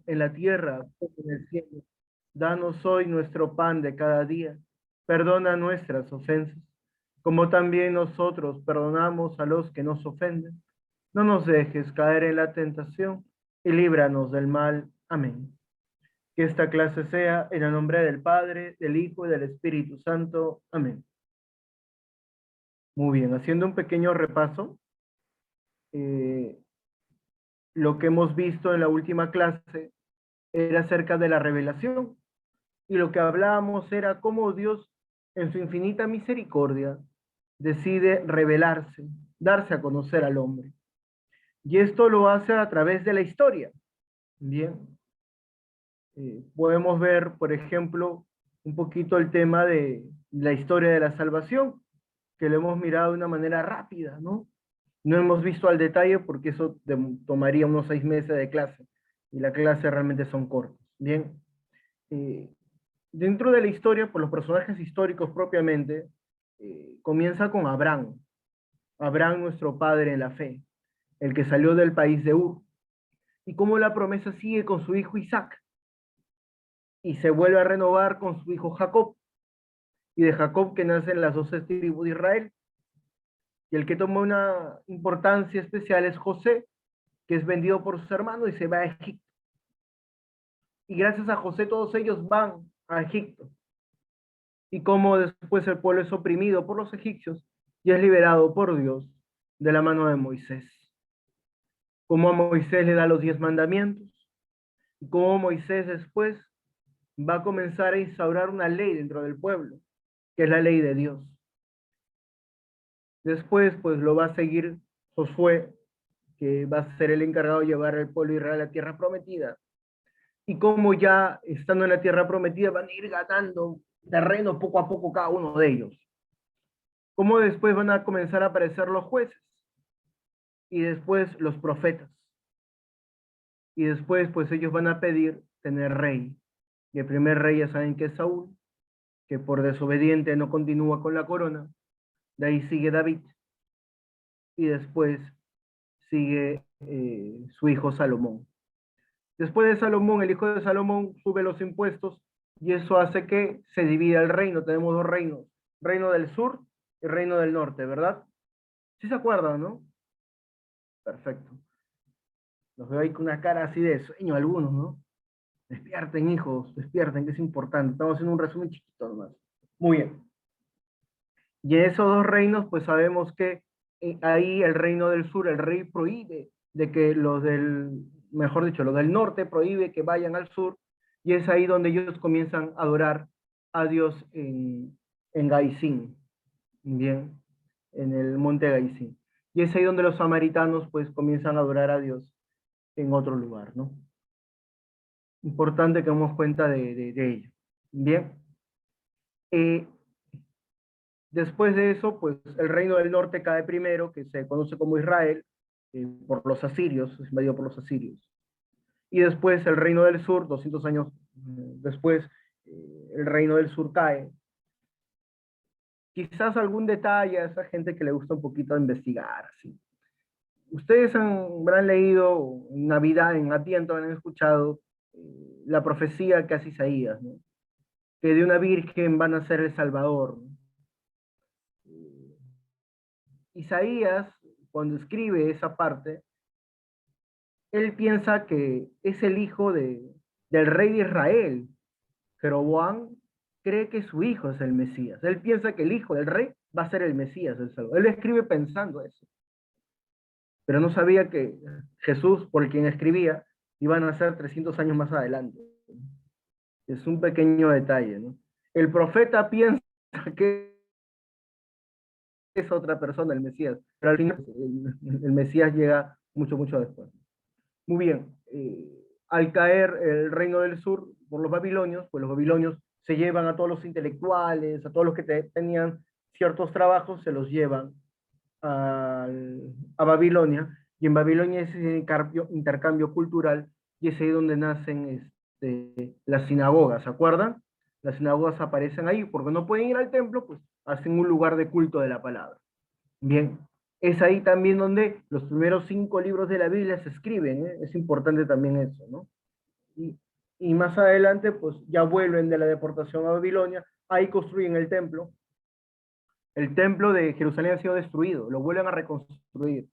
en la tierra como en el cielo. Danos hoy nuestro pan de cada día. Perdona nuestras ofensas, como también nosotros perdonamos a los que nos ofenden. No nos dejes caer en la tentación y líbranos del mal. Amén. Que esta clase sea en el nombre del Padre, del Hijo y del Espíritu Santo. Amén. Muy bien, haciendo un pequeño repaso, eh, lo que hemos visto en la última clase era acerca de la revelación. Y lo que hablábamos era cómo Dios, en su infinita misericordia, decide revelarse, darse a conocer al hombre. Y esto lo hace a través de la historia. Bien, podemos ver, por ejemplo, un poquito el tema de la historia de la salvación, que lo hemos mirado de una manera rápida, ¿no? No hemos visto al detalle porque eso tomaría unos 6 meses de clase, y la clase realmente son cortas. Bien, eh, dentro de la historia, por los personajes históricos propiamente, comienza con Abraham. Abraham, nuestro padre en la fe, el que salió del país de Ur. Y cómo la promesa sigue con su hijo Isaac. Y se vuelve a renovar con su hijo Jacob. Y de Jacob que nacen las 12 tribus de Israel. Y el que toma una importancia especial es José, que es vendido por sus hermanos y se va a Egipto. Y gracias a José todos ellos van a Egipto. Y cómo después el pueblo es oprimido por los egipcios y es liberado por Dios de la mano de Moisés. Cómo a Moisés le da los 10 mandamientos y cómo Moisés después va a comenzar a instaurar una ley dentro del pueblo, que es la ley de Dios. Después, pues lo va a seguir Josué, que va a ser el encargado de llevar al pueblo de Israel a la tierra prometida. Y como ya estando en la tierra prometida van a ir ganando terreno poco a poco cada uno de ellos. Como después van a comenzar a aparecer los jueces y después los profetas. Y después, pues ellos van a pedir tener rey. Y el primer rey ya saben que es Saúl, que por desobediente no continúa con la corona. De ahí sigue David. Y después sigue su hijo Salomón. Después de Salomón, el hijo de Salomón sube los impuestos y eso hace que se divida el reino. Tenemos dos reinos, reino del sur y reino del norte, ¿verdad? ¿Sí se acuerdan, no? Perfecto. Los veo ahí con una cara así de sueño algunos, ¿no? Despierten, hijos, despierten, que es importante. Estamos haciendo un resumen chiquito nomás. Muy bien. Y en esos dos reinos, pues sabemos que ahí el reino del sur, el rey prohíbe de que los del, mejor dicho, los del norte prohíbe que vayan al sur, y es ahí donde ellos comienzan a adorar a Dios en Gaizín, bien, en el monte Gaizín. Y es ahí donde los samaritanos pues comienzan a adorar a Dios en otro lugar, ¿no? Importante que demos cuenta de ello. Bien. Eh, Después de eso, pues el reino del norte cae primero, que se conoce como Israel, por los asirios, es invadido por los asirios. Y después el reino del sur, 200 años después, el reino del sur cae. Quizás algún detalle a esa gente que le gusta un poquito investigar. ¿Sí? Ustedes habrán leído en Navidad, en Adviento, han escuchado la profecía que hace Isaías, ¿no? Que de una virgen van a ser el Salvador, ¿no? Isaías, cuando escribe esa parte, él piensa que es el hijo del rey de Israel. Jeroboam cree que su hijo es el Mesías. Él piensa que el hijo del rey va a ser el Mesías, el Salvador. Él escribe pensando eso. Pero no sabía que Jesús, por quien escribía, iba a nacer 300 años más adelante. Es un pequeño detalle, ¿no? El profeta piensa que es otra persona, el Mesías, pero al final el Mesías llega mucho, mucho después. Muy bien, al caer el reino del sur por los babilonios, pues los babilonios se llevan a todos los intelectuales, a todos los que tenían ciertos trabajos, se los llevan a Babilonia, y en Babilonia es ese intercambio cultural, y es ahí donde nacen las sinagogas, ¿se acuerdan? Las sinagogas aparecen ahí, porque no pueden ir al templo, pues hacen un lugar de culto de la palabra. Bien, es ahí también donde los primeros 5 libros de la Biblia se escriben, ¿eh? Es importante también eso, ¿no? Y, y más adelante, pues ya vuelven de la deportación a Babilonia, ahí construyen el templo. El templo de Jerusalén ha sido destruido, lo vuelven a reconstruir.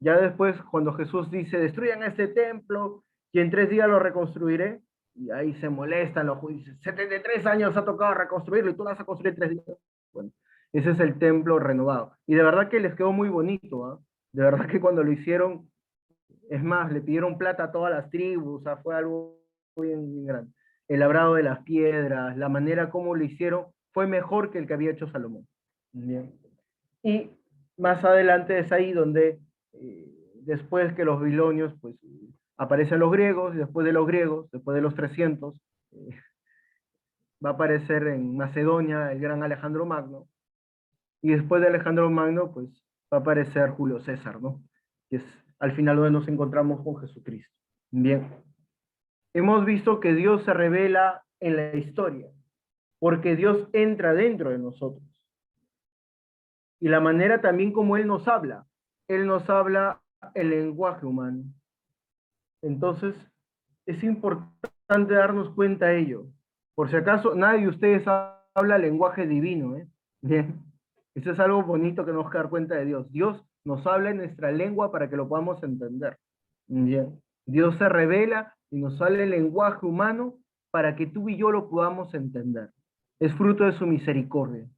Ya después, cuando Jesús dice, destruyan este templo y en 3 días lo reconstruiré, y ahí se molestan los judíos. 73 años ha tocado reconstruirlo y tú lo vas a construir en 3 días. Bueno, ese es el templo renovado. Y de verdad que les quedó muy bonito, ¿eh? De verdad que cuando lo hicieron, es más, le pidieron plata a todas las tribus, o sea, fue algo bien grande. El labrado de las piedras, la manera como lo hicieron, fue mejor que el que había hecho Salomón. Bien. Y más adelante es ahí donde, después que los babilonios, pues aparecen los griegos, y después de los griegos, después de los 300, eh, va a aparecer en Macedonia el gran Alejandro Magno, y después de Alejandro Magno, pues va a aparecer Julio César, ¿no? Que es al final donde nos encontramos con Jesucristo. Bien, hemos visto que Dios se revela en la historia, porque Dios entra dentro de nosotros. Y la manera también como Él nos habla el lenguaje humano. Entonces, es importante darnos cuenta de ello. Por si acaso, nadie de ustedes habla lenguaje divino, ¿eh? Bien, eso es algo bonito que nos que dar cuenta de Dios. Dios nos habla en nuestra lengua para que lo podamos entender. Bien, Dios se revela y nos habla el lenguaje humano para que tú y yo lo podamos entender. Es fruto de su misericordia.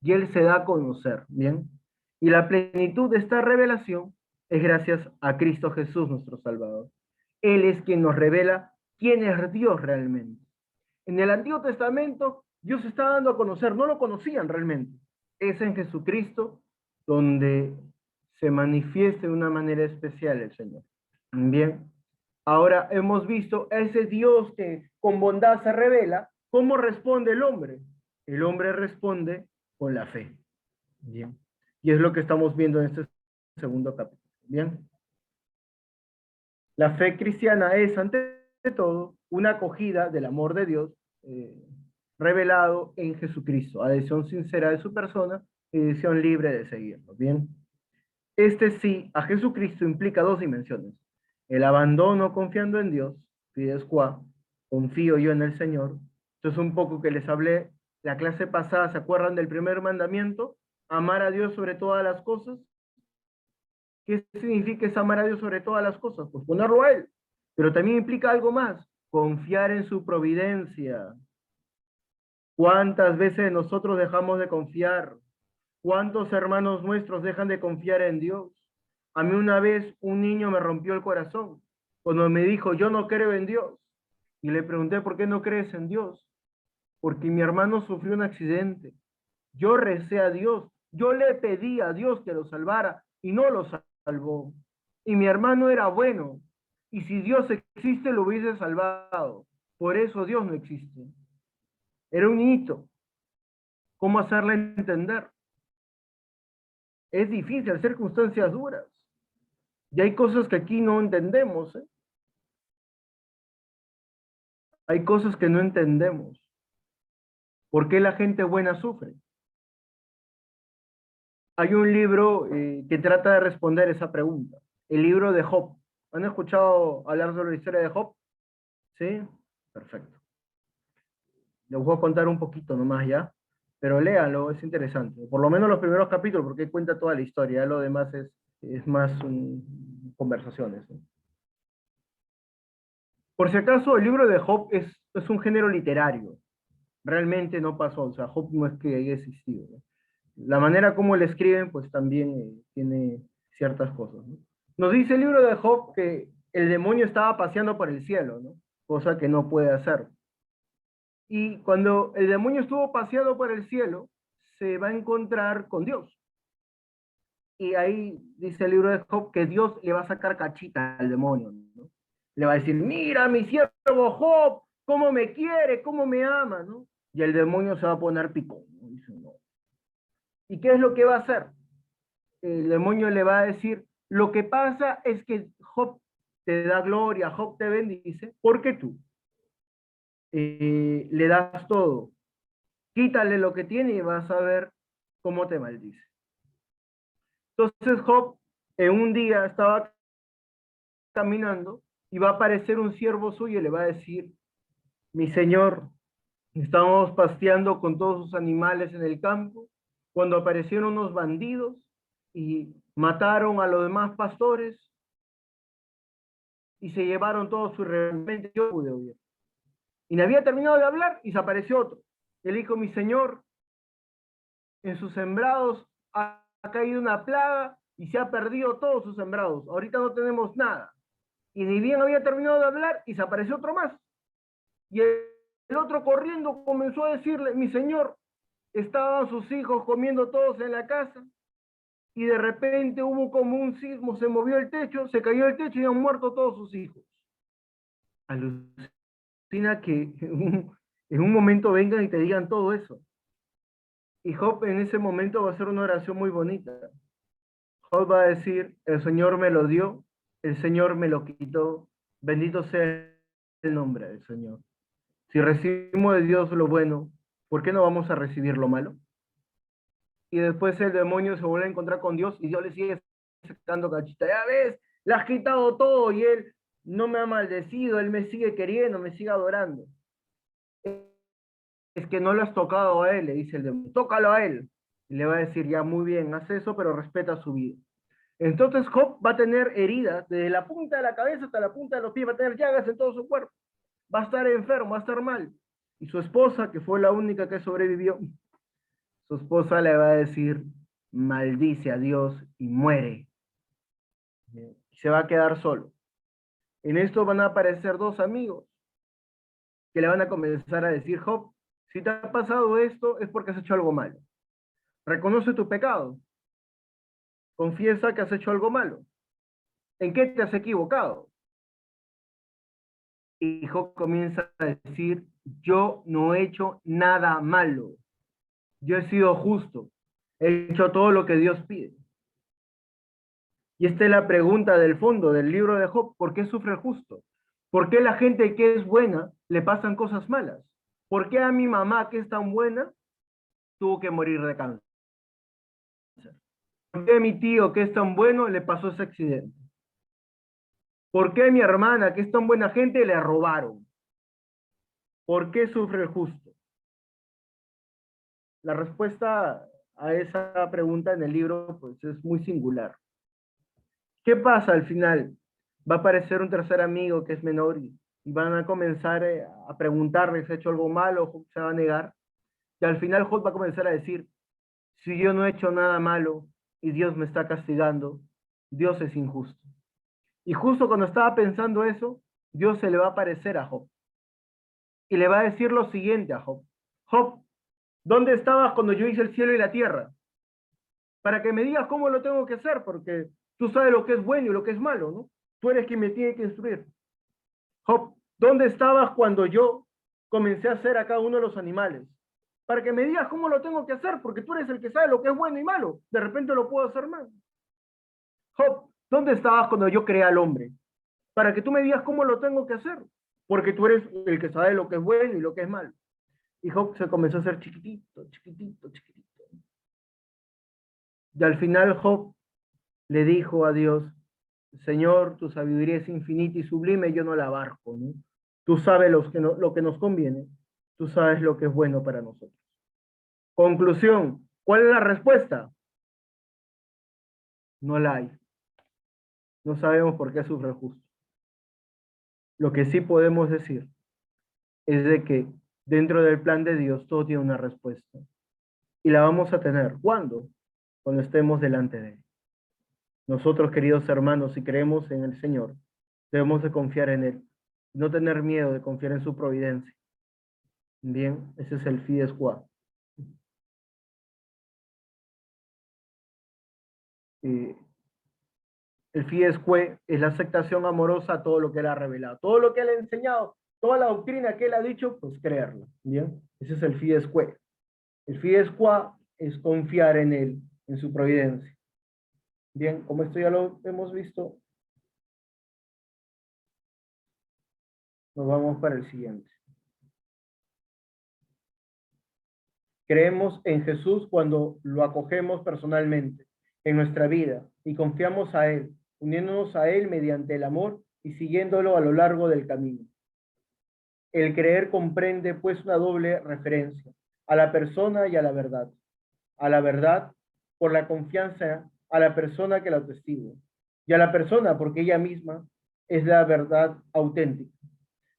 Y Él se da a conocer, ¿bien? Y la plenitud de esta revelación es gracias a Cristo Jesús, nuestro Salvador. Él es quien nos revela quién es Dios realmente. En el Antiguo Testamento, Dios se está dando a conocer, no lo conocían realmente. Es en Jesucristo donde se manifiesta de una manera especial el Señor. Bien, ahora hemos visto a ese Dios que con bondad se revela. ¿Cómo responde el hombre? El hombre responde con la fe. Bien, y es lo que estamos viendo en este segundo capítulo. Bien. La fe cristiana es, ante todo, una acogida del amor de Dios eh, revelado en Jesucristo, adhesión sincera de su persona y decisión libre de seguirlo. Bien, este sí a Jesucristo implica dos dimensiones: el abandono confiando en Dios, fides qua, confío yo en el Señor. Esto es un poco que les hablé la clase pasada. ¿Se acuerdan del primer mandamiento? Amar a Dios sobre todas las cosas. ¿Qué significa es amar a Dios sobre todas las cosas? Pues ponerlo a Él. Pero también implica algo más: confiar en su providencia. ¿Cuántas veces nosotros dejamos de confiar? ¿Cuántos hermanos nuestros dejan de confiar en Dios? A mí una vez un niño me rompió el corazón cuando me dijo, yo no creo en Dios. Y le pregunté, ¿por qué no crees en Dios? Porque mi hermano sufrió un accidente. Yo recé a Dios, yo le pedí a Dios que lo salvara y no lo salvó. Y mi hermano era bueno. Y si Dios existe, lo hubiese salvado. Por eso Dios no existe. Era un hito. ¿Cómo hacerle entender? Es difícil, circunstancias duras. Y hay cosas que aquí no entendemos, ¿eh? Hay cosas que no entendemos. ¿Por qué la gente buena sufre? Hay un libro que trata de responder esa pregunta. El libro de Job. ¿Han escuchado hablar sobre la historia de Job? ¿Sí? Perfecto. Les voy a contar un poquito nomás ya, pero léanlo, es interesante. Por lo menos los primeros capítulos, porque cuenta toda la historia. Ya lo demás es más conversaciones, ¿no? Por si acaso, el libro de Job es un género literario. Realmente no pasó, o sea, Job no es que haya existido, ¿no? La manera como le escriben, pues también tiene ciertas cosas, ¿no? Nos dice el libro de Job que el demonio estaba paseando por el cielo, ¿no? Cosa que no puede hacer. Y cuando el demonio estuvo paseando por el cielo, se va a encontrar con Dios. Y ahí dice el libro de Job que Dios le va a sacar cachita al demonio, ¿no? Le va a decir, mira mi siervo Job, cómo me quiere, cómo me ama, ¿no? Y el demonio se va a poner picón, ¿no? Dice, no. ¿Y qué es lo que va a hacer? El demonio le va a decir, lo que pasa es que Job te da gloria, Job te bendice, porque tú le das todo. Quítale lo que tiene y vas a ver cómo te maldice. Entonces Job en un día estaba caminando y va a aparecer un siervo suyo y le va a decir, mi señor, estábamos pasteando con todos sus animales en el campo, cuando aparecieron unos bandidos y mataron a los demás pastores y se llevaron todo su realmente yo pude oír. Y no había terminado de hablar y se apareció otro. Él dijo, mi señor, en sus sembrados ha caído una plaga y se ha perdido todos sus sembrados. Ahorita no tenemos nada. Y ni bien había terminado de hablar y se apareció otro más. Y el otro corriendo comenzó a decirle, mi señor, estaban sus hijos comiendo todos en la casa y de repente hubo como un sismo, se movió el techo, se cayó el techo y han muerto todos sus hijos. Alucina que en un momento vengan y te digan todo eso. Y Job en ese momento va a hacer una oración muy bonita. Job va a decir, el Señor me lo dio, el Señor me lo quitó, bendito sea el nombre del Señor. Si recibimos de Dios lo bueno, ¿por qué no vamos a recibir lo malo? Y después el demonio se vuelve a encontrar con Dios y Dios le sigue dando cachita. Ya ves, le has quitado todo y él no me ha maldecido, él me sigue queriendo, me sigue adorando. Es que no lo has tocado a él, le dice el demonio, tócalo a él. Y le va a decir, ya muy bien, haz eso, pero respeta su vida. Entonces Job va a tener heridas desde la punta de la cabeza hasta la punta de los pies, va a tener llagas en todo su cuerpo, va a estar enfermo, va a estar mal. Y su esposa, que fue la única que sobrevivió, su esposa le va a decir, maldice a Dios y muere. Y se va a quedar solo. En esto van a aparecer dos amigos que le van a comenzar a decir, Job, si te ha pasado esto es porque has hecho algo malo. Reconoce tu pecado. Confiesa que has hecho algo malo. ¿En qué te has equivocado? Y Job comienza a decir, yo no he hecho nada malo. Yo he sido justo. He hecho todo lo que Dios pide. Y esta es la pregunta del fondo del libro de Job. ¿Por qué sufre el justo? ¿Por qué la gente que es buena le pasan cosas malas? ¿Por qué a mi mamá, que es tan buena, tuvo que morir de cáncer? ¿Por qué a mi tío, que es tan bueno, le pasó ese accidente? ¿Por qué a mi hermana, que es tan buena gente, le robaron? ¿Por qué sufre el justo? La respuesta a esa pregunta en el libro pues, es muy singular. ¿Qué pasa al final? Va a aparecer un tercer amigo que es menor y van a comenzar a preguntarle si ha hecho algo malo, Job se va a negar. Y al final Job va a comenzar a decir, si yo no he hecho nada malo y Dios me está castigando, Dios es injusto. Y justo cuando estaba pensando eso, Dios se le va a aparecer a Job y le va a decir lo siguiente a Job. Job, ¿dónde estabas cuando yo hice el cielo y la tierra? Para que me digas cómo lo tengo que hacer, porque tú sabes lo que es bueno y lo que es malo, ¿no? Tú eres quien me tiene que instruir. Job, ¿dónde estabas cuando yo comencé a hacer a cada uno de los animales? Para que me digas cómo lo tengo que hacer, porque tú eres el que sabe lo que es bueno y malo. De repente lo puedo hacer mal. Job, ¿dónde estabas cuando yo creé al hombre? Para que tú me digas cómo lo tengo que hacer, porque tú eres el que sabe lo que es bueno y lo que es malo. Y Job se comenzó a hacer chiquitito, chiquitito, chiquitito. Y al final Job le dijo a Dios, Señor, tu sabiduría es infinita y sublime, yo no la abarco, ¿no? Tú sabes lo que nos conviene, tú sabes lo que es bueno para nosotros. Conclusión, ¿cuál es la respuesta? No la hay. No sabemos por qué sufre el justo. Lo que sí podemos decir es de que dentro del plan de Dios todo tiene una respuesta. Y la vamos a tener. ¿Cuándo? Cuando estemos delante de Él. Nosotros, queridos hermanos, si creemos en el Señor, debemos de confiar en Él. No tener miedo de confiar en su providencia. Bien, ese es el fides qua. Eh, el fides que es la aceptación amorosa a todo lo que Él ha revelado. Todo lo que Él ha enseñado, toda la doctrina que Él ha dicho, pues creerla. Bien, ese es el fides que. El fides qua es confiar en Él, en su providencia. Bien, como esto ya lo hemos visto, nos vamos para el siguiente. Creemos en Jesús cuando lo acogemos personalmente en nuestra vida y confiamos a Él, uniéndonos a Él mediante el amor y siguiéndolo a lo largo del camino. El creer comprende pues una doble referencia, a la persona y a la verdad. A la verdad por la confianza a la persona que la atestigua, y a la persona porque ella misma es la verdad auténtica.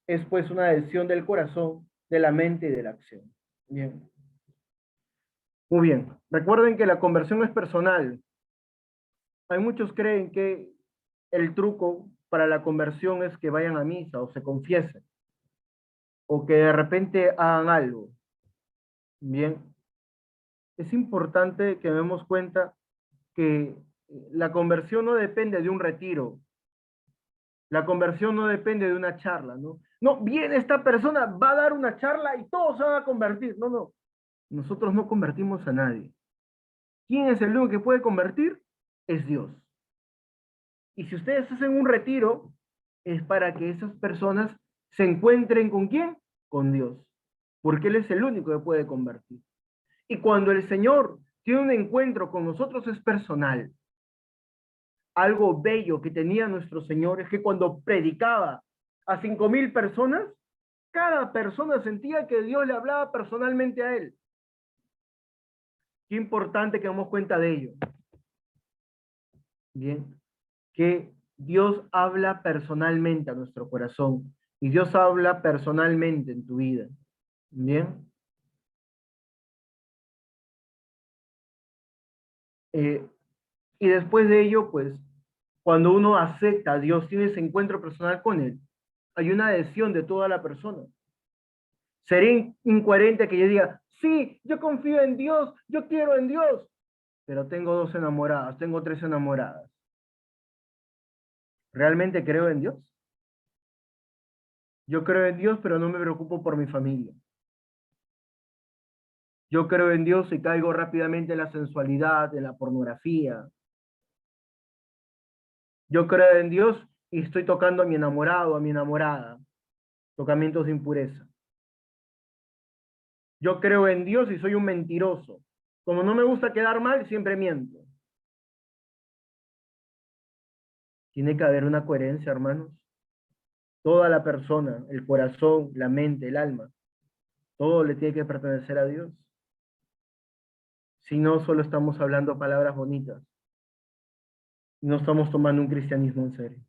Es pues una decisión del corazón, de la mente y de la acción. Bien. Muy bien. Recuerden que la conversión es personal. Hay muchos creen que el truco para la conversión es que vayan a misa o se confiesen o que de repente hagan algo. Bien, es importante que nos demos cuenta que la conversión no depende de un retiro, la conversión no depende de una charla, ¿no? No, viene esta persona, va a dar una charla y todos se van a convertir. No, no, nosotros no convertimos a nadie. ¿Quién es el único que puede convertir? Es Dios. Y si ustedes hacen un retiro, es para que esas personas se encuentren ¿con quién? Con Dios, porque Él es el único que puede convertir. Y cuando el Señor tiene un encuentro con nosotros es personal. Algo bello que tenía nuestro Señor es que cuando predicaba a 5.000 personas, cada persona sentía que Dios le hablaba personalmente a él. Qué importante que damos cuenta de ello. Bien, que Dios habla personalmente a nuestro corazón y Dios habla personalmente en tu vida. Bien. Eh, y después de ello, pues, cuando uno acepta a Dios, tiene ese encuentro personal con Él, hay una adhesión de toda la persona. Sería incoherente que yo diga, sí, yo confío en Dios, yo quiero en Dios, pero tengo 2 enamoradas, tengo 3 enamoradas. ¿Realmente creo en Dios? Yo creo en Dios, pero no me preocupo por mi familia. Yo creo en Dios y caigo rápidamente en la sensualidad, en la pornografía. Yo creo en Dios y estoy tocando a mi enamorado, a mi enamorada. Tocamientos de impureza. Yo creo en Dios y soy un mentiroso. Como no me gusta quedar mal, siempre miento. Tiene que haber una coherencia, hermanos. Toda la persona, el corazón, la mente, el alma, todo le tiene que pertenecer a Dios. Si no, solo estamos hablando palabras bonitas. No estamos tomando un cristianismo en serio.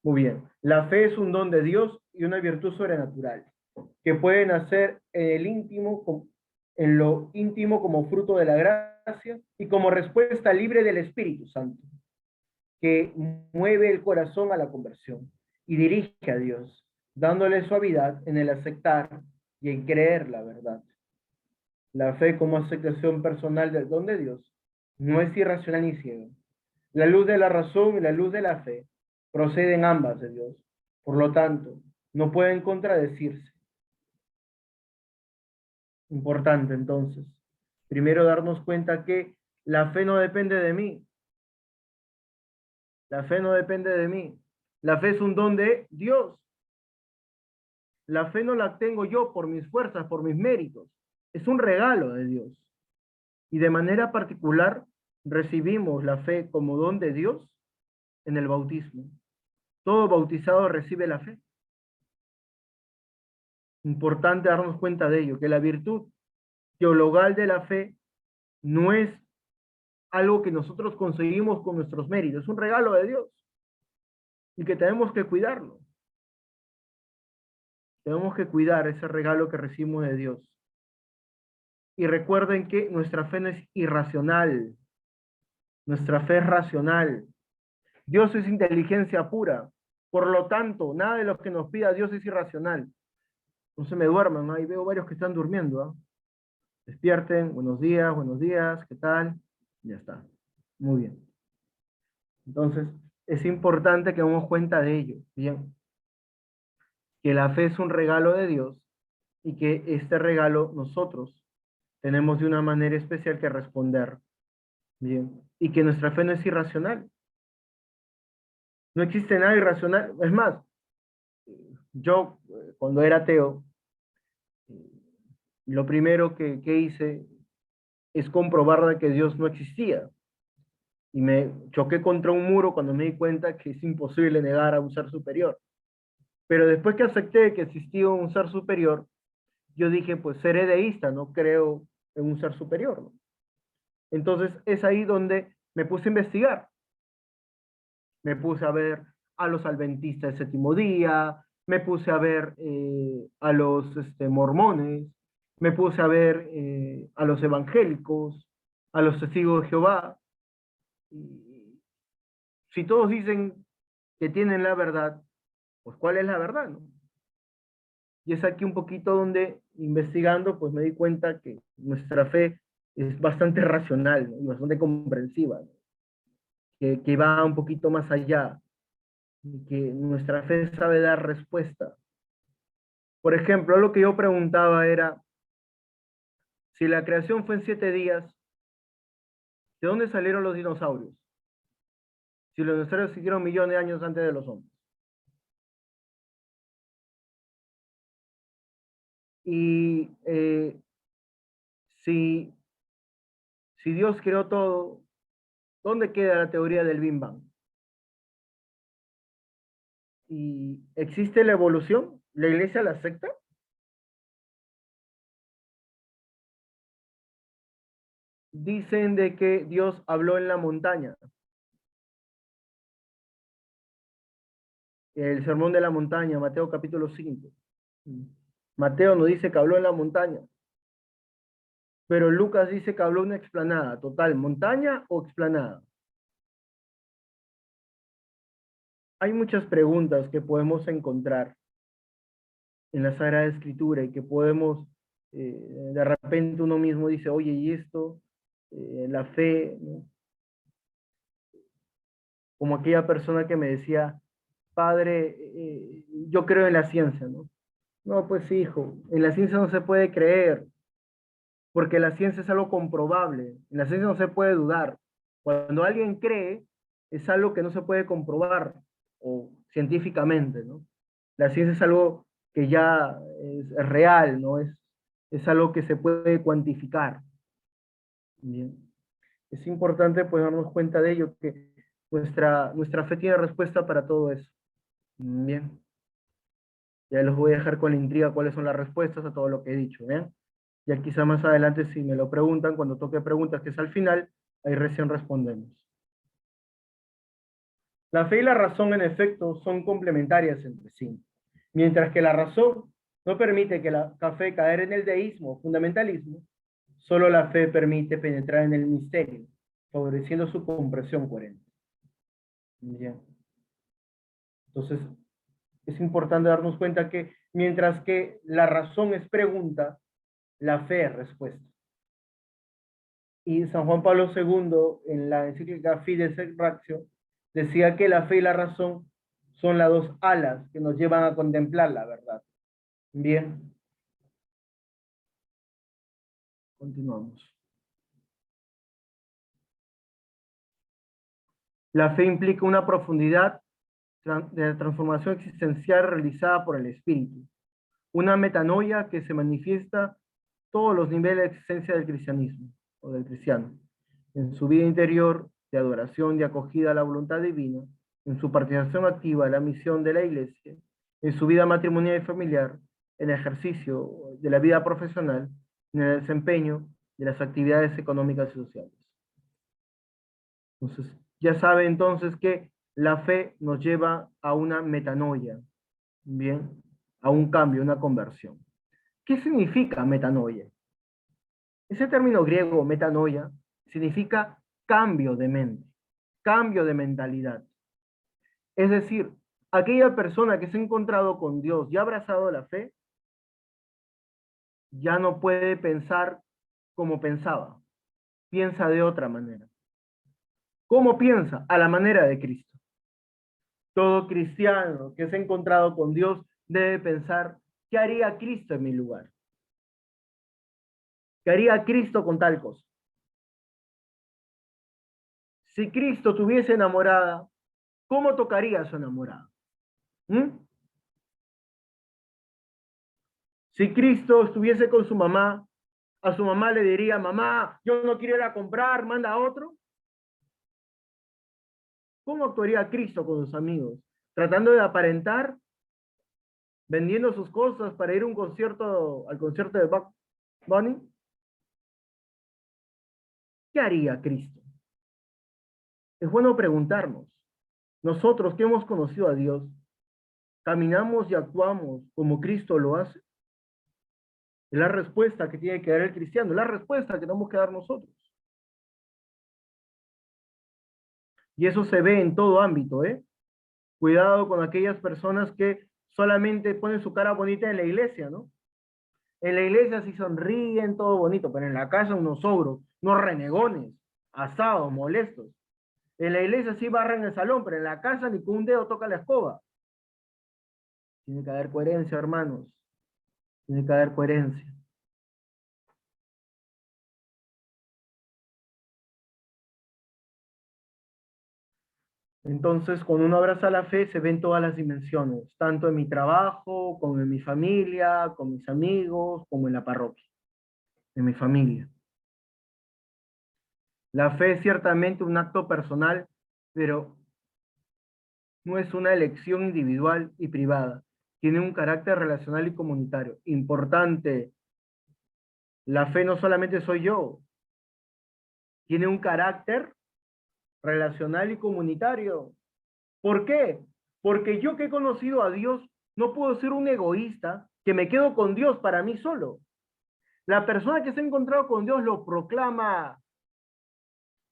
Muy bien. La fe es un don de Dios y una virtud sobrenatural que puede nacer en lo íntimo como fruto de la gracia y como respuesta libre del Espíritu Santo, que mueve el corazón a la conversión y dirige a Dios, dándole suavidad en el aceptar y en creer la verdad. La fe como aceptación personal del don de Dios no es irracional ni ciego. La luz de la razón y la luz de la fe proceden ambas de Dios. Por lo tanto, no pueden contradecirse. Importante entonces. Primero darnos cuenta que la fe no depende de mí. La fe no depende de mí. La fe es un don de Dios. La fe no la tengo yo por mis fuerzas, por mis méritos. Es un regalo de Dios. Y de manera particular recibimos la fe como don de Dios en el bautismo. Todo bautizado recibe la fe. Importante darnos cuenta de ello, que la virtud teologal de la fe no es algo que nosotros conseguimos con nuestros méritos, es un regalo de Dios y que tenemos que cuidarlo. Tenemos que cuidar ese regalo que recibimos de Dios. Y recuerden que nuestra fe no es irracional, nuestra fe es racional. Dios es inteligencia pura. Por lo tanto, nada de lo que nos pida Dios es irracional. No se me duerman, ¿no? Ahí veo varios que están durmiendo, ¿eh? Despierten, buenos días, ¿qué tal? Ya está. Muy bien. Entonces, es importante que demos cuenta de ello, ¿bien? Que la fe es un regalo de Dios y que este regalo nosotros tenemos de una manera especial que responder, ¿bien? Y que nuestra fe no es irracional. No existe nada irracional. Es más, yo cuando era ateo, lo primero que hice es comprobar de que Dios no existía. y me choqué contra un muro cuando me di cuenta que es imposible negar a un ser superior. Pero después que acepté que existía un ser superior, yo dije, pues seré deísta, no creo en un ser superior, ¿no? Entonces es ahí donde me puse a investigar, me puse a ver a los adventistas del séptimo día, me puse a ver a los mormones, me puse a ver a los evangélicos, a los testigos de Jehová. Y si todos dicen que tienen la verdad, pues ¿cuál es la verdad, no? Y es aquí un poquito donde, investigando, pues me di cuenta que nuestra fe es bastante racional, ¿no? Y bastante comprensiva, ¿no? Que va un poquito más allá, y que nuestra fe sabe dar respuesta. Por ejemplo, lo que yo preguntaba era, si la creación fue en 7 días, ¿de dónde salieron los dinosaurios? Si los dinosaurios existieron millones de años antes de los hombres. Y si, si Dios creó todo, ¿dónde queda la teoría del Big Bang? ¿Y existe la evolución? ¿La iglesia la acepta? Dicen de que Dios habló en la montaña. El sermón de la montaña, Mateo capítulo 5. Mateo nos dice que habló en la montaña, pero Lucas dice que habló en una explanada. Total, ¿montaña o explanada? Hay muchas preguntas que podemos encontrar en la Sagrada Escritura y que podemos, de repente uno mismo dice, oye, ¿y esto? La fe, ¿no? Como aquella persona que me decía, padre, yo creo en la ciencia, ¿no? No, pues hijo, en la ciencia no se puede creer, porque la ciencia es algo comprobable, en la ciencia no se puede dudar. Cuando alguien cree, es algo que no se puede comprobar o científicamente, ¿no? La ciencia es algo que ya es real, ¿no? Es algo que se puede cuantificar. Bien. Es importante pues darnos cuenta de ello, que nuestra fe tiene respuesta para todo eso. Bien. Ya los voy a dejar con la intriga cuáles son las respuestas a todo lo que he dicho, ¿bien? Ya quizá más adelante si me lo preguntan, cuando toque preguntas, que es al final, ahí recién respondemos. La fe y la razón, en efecto, son complementarias entre sí. Mientras que la razón no permite que la fe caer en el deísmo o fundamentalismo, solo la fe permite penetrar en el misterio, favoreciendo su comprensión coherente. Bien. Entonces, es importante darnos cuenta que mientras que la razón es pregunta, la fe es respuesta. Y San Juan Pablo II, en la encíclica Fides et Ratio, decía que la fe y la razón son las dos alas que nos llevan a contemplar la verdad. Bien, continuamos. La fe implica una profundidad de transformación existencial realizada por el espíritu, una metanoia que se manifiesta todos los niveles de existencia del cristianismo o del cristiano, en su vida interior de adoración y acogida a la voluntad divina, en su participación activa en la misión de la iglesia, en su vida matrimonial y familiar, en el ejercicio de la vida profesional, en el desempeño de las actividades económicas y sociales. Entonces, ya sabe entonces que la fe nos lleva a una metanoia, bien, a un cambio, una conversión. ¿Qué significa metanoia? Ese término griego, metanoia, significa cambio de mente, cambio de mentalidad. Es decir, aquella persona que se ha encontrado con Dios y ha abrazado la fe, ya no puede pensar como pensaba, piensa de otra manera. ¿Cómo piensa? A la manera de Cristo. Todo cristiano que se ha encontrado con Dios debe pensar, ¿qué haría Cristo en mi lugar? ¿Qué haría Cristo con tal cosa? Si Cristo tuviese enamorada, ¿cómo tocaría a su enamorada? ¿Mm? Si Cristo estuviese con su mamá, a su mamá le diría, mamá, yo no quiero ir a comprar, manda a otro. ¿Cómo actuaría Cristo con sus amigos? ¿Tratando de aparentar? ¿Vendiendo sus cosas para ir a al concierto de Bugs Bunny? ¿Qué haría Cristo? Es bueno preguntarnos. Nosotros que hemos conocido a Dios, ¿caminamos y actuamos como Cristo lo hace? Es la respuesta que tiene que dar el cristiano, es la respuesta que tenemos que dar nosotros. Y eso se ve en todo ámbito, ¿eh? Cuidado con aquellas personas que solamente ponen su cara bonita en la iglesia, ¿no? En la iglesia sí sonríen, todo bonito, pero en la casa unos ogros, unos renegones, asados, molestos. En la iglesia sí barran el salón, pero en la casa ni con un dedo toca la escoba. Tiene que haber coherencia, hermanos. Tiene que haber coherencia. Entonces, cuando uno abraza la fe, se ven todas las dimensiones, tanto en mi trabajo, como en mi familia, con mis amigos, como en la parroquia, en mi familia. La fe es ciertamente un acto personal, pero no es una elección individual y privada. Tiene un carácter relacional y comunitario. Importante, la fe no solamente soy yo, tiene un carácter relacional y comunitario. ¿Por qué? Porque yo que he conocido a Dios, no puedo ser un egoísta que me quedo con Dios para mí solo. La persona que se ha encontrado con Dios lo proclama.